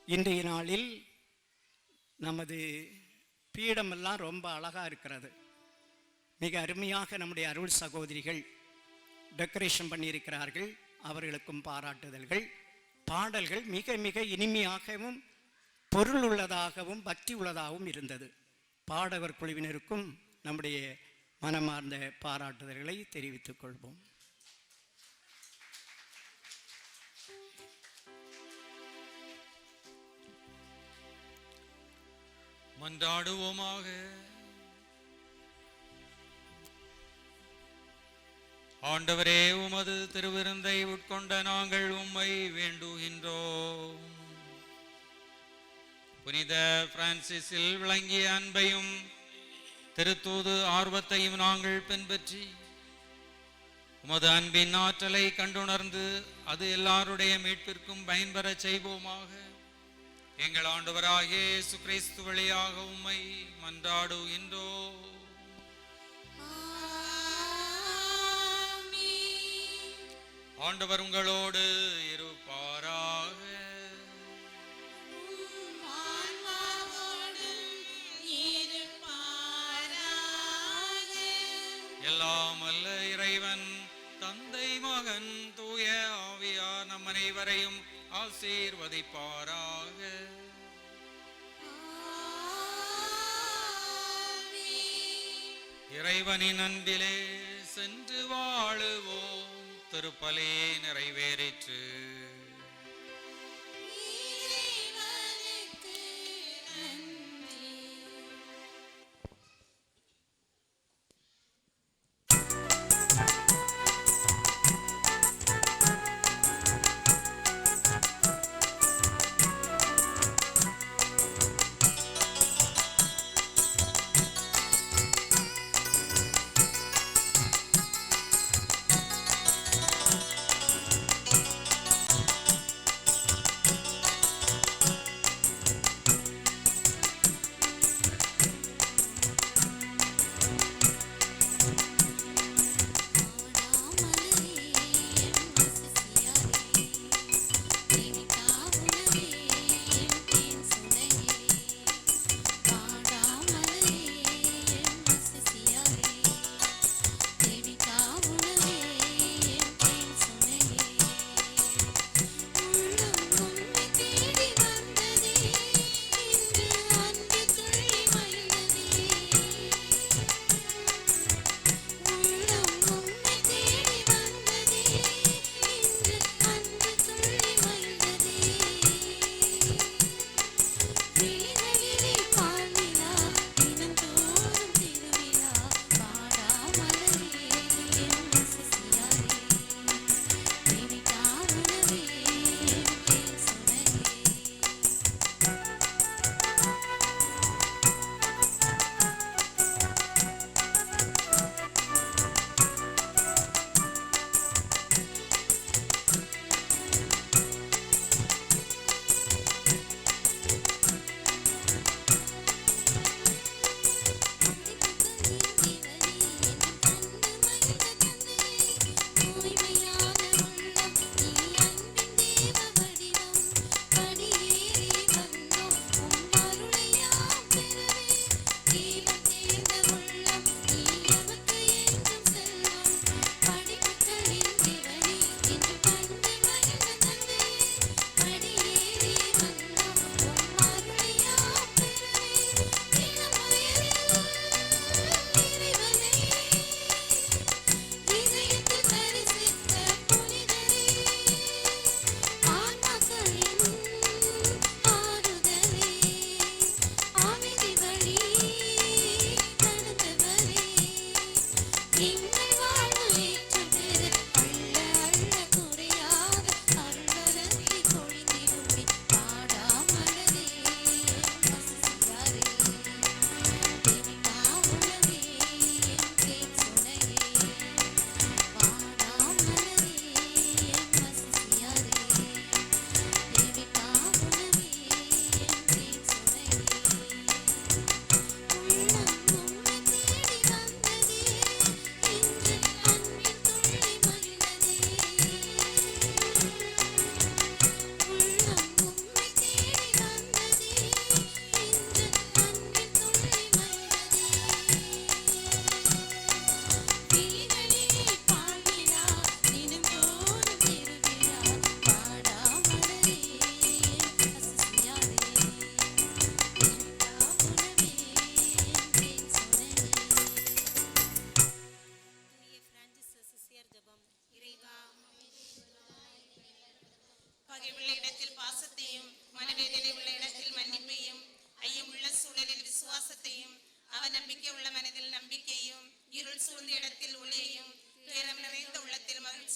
இன்றைய நாளில் நமது பீடமெல்லாம் ரொம்ப அழகாக இருக்கிறது. மிக அருமையாக நம்முடைய அருள் சகோதரிகள் டெக்கரேஷன் பண்ணியிருக்கிறார்கள். அவர்களுக்கும் பாராட்டுதல்கள். பாடல்கள் மிக மிக இனிமையாகவும் பொருள் உள்ளதாகவும் பக்தி உள்ளதாகவும் இருந்தது. பாடகர் குழுவினருக்கும் நம்முடைய மனமார்ந்த பாராட்டுதல்களை தெரிவித்துக் கொள்வோம். மன்றாடுவோமாக. ஆண்டவரே, உமது திருவிருந்தை உட்கொண்ட நாங்கள் உம்மை வேண்டுகின்றோம். புனித பிரான்சிஸில் விளங்கிய அன்பையும் திருத்தூது ஆர்வத்தையும் நாங்கள் பின்பற்றி உமது அன்பின் ஆற்றலை கண்டுணர்ந்து அது எல்லாருடைய மீட்பிற்கும் பயன்பெற செய்வோமாக. எங்கள் ஆண்டவராகிய இயேசு கிறிஸ்து வழியாக உம்மை மன்றாடுகின்றோம். ஆண்டவர் உங்களோடு இருப்பாராக. எல்லாம் வல்ல இறைவன் தந்தை, மகன், தூய ஆவியார் நம் அனைவரையும் ஆசீர்வதிப்பாராக. இறைவனின் அன்பிலே சென்று வாழுவோம். திருப்பலி நிறைவேறிற்று.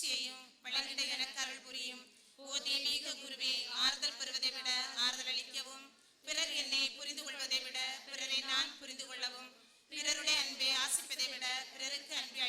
மகிழ்ச்சியையும் வழங்கிட எனக்கு அருள் புரியும். ஓ தெய்வீக குருவே, ஆறுதல் பெறுவதை விட ஆறுதல் அளிக்கவும், பிறர் என்னை புரிந்து கொள்வதை விட பிறரை நான் புரிந்து கொள்ளவும், பிறருடைய அன்பை ஆசிப்பதை விட பிறருக்கு அன்பை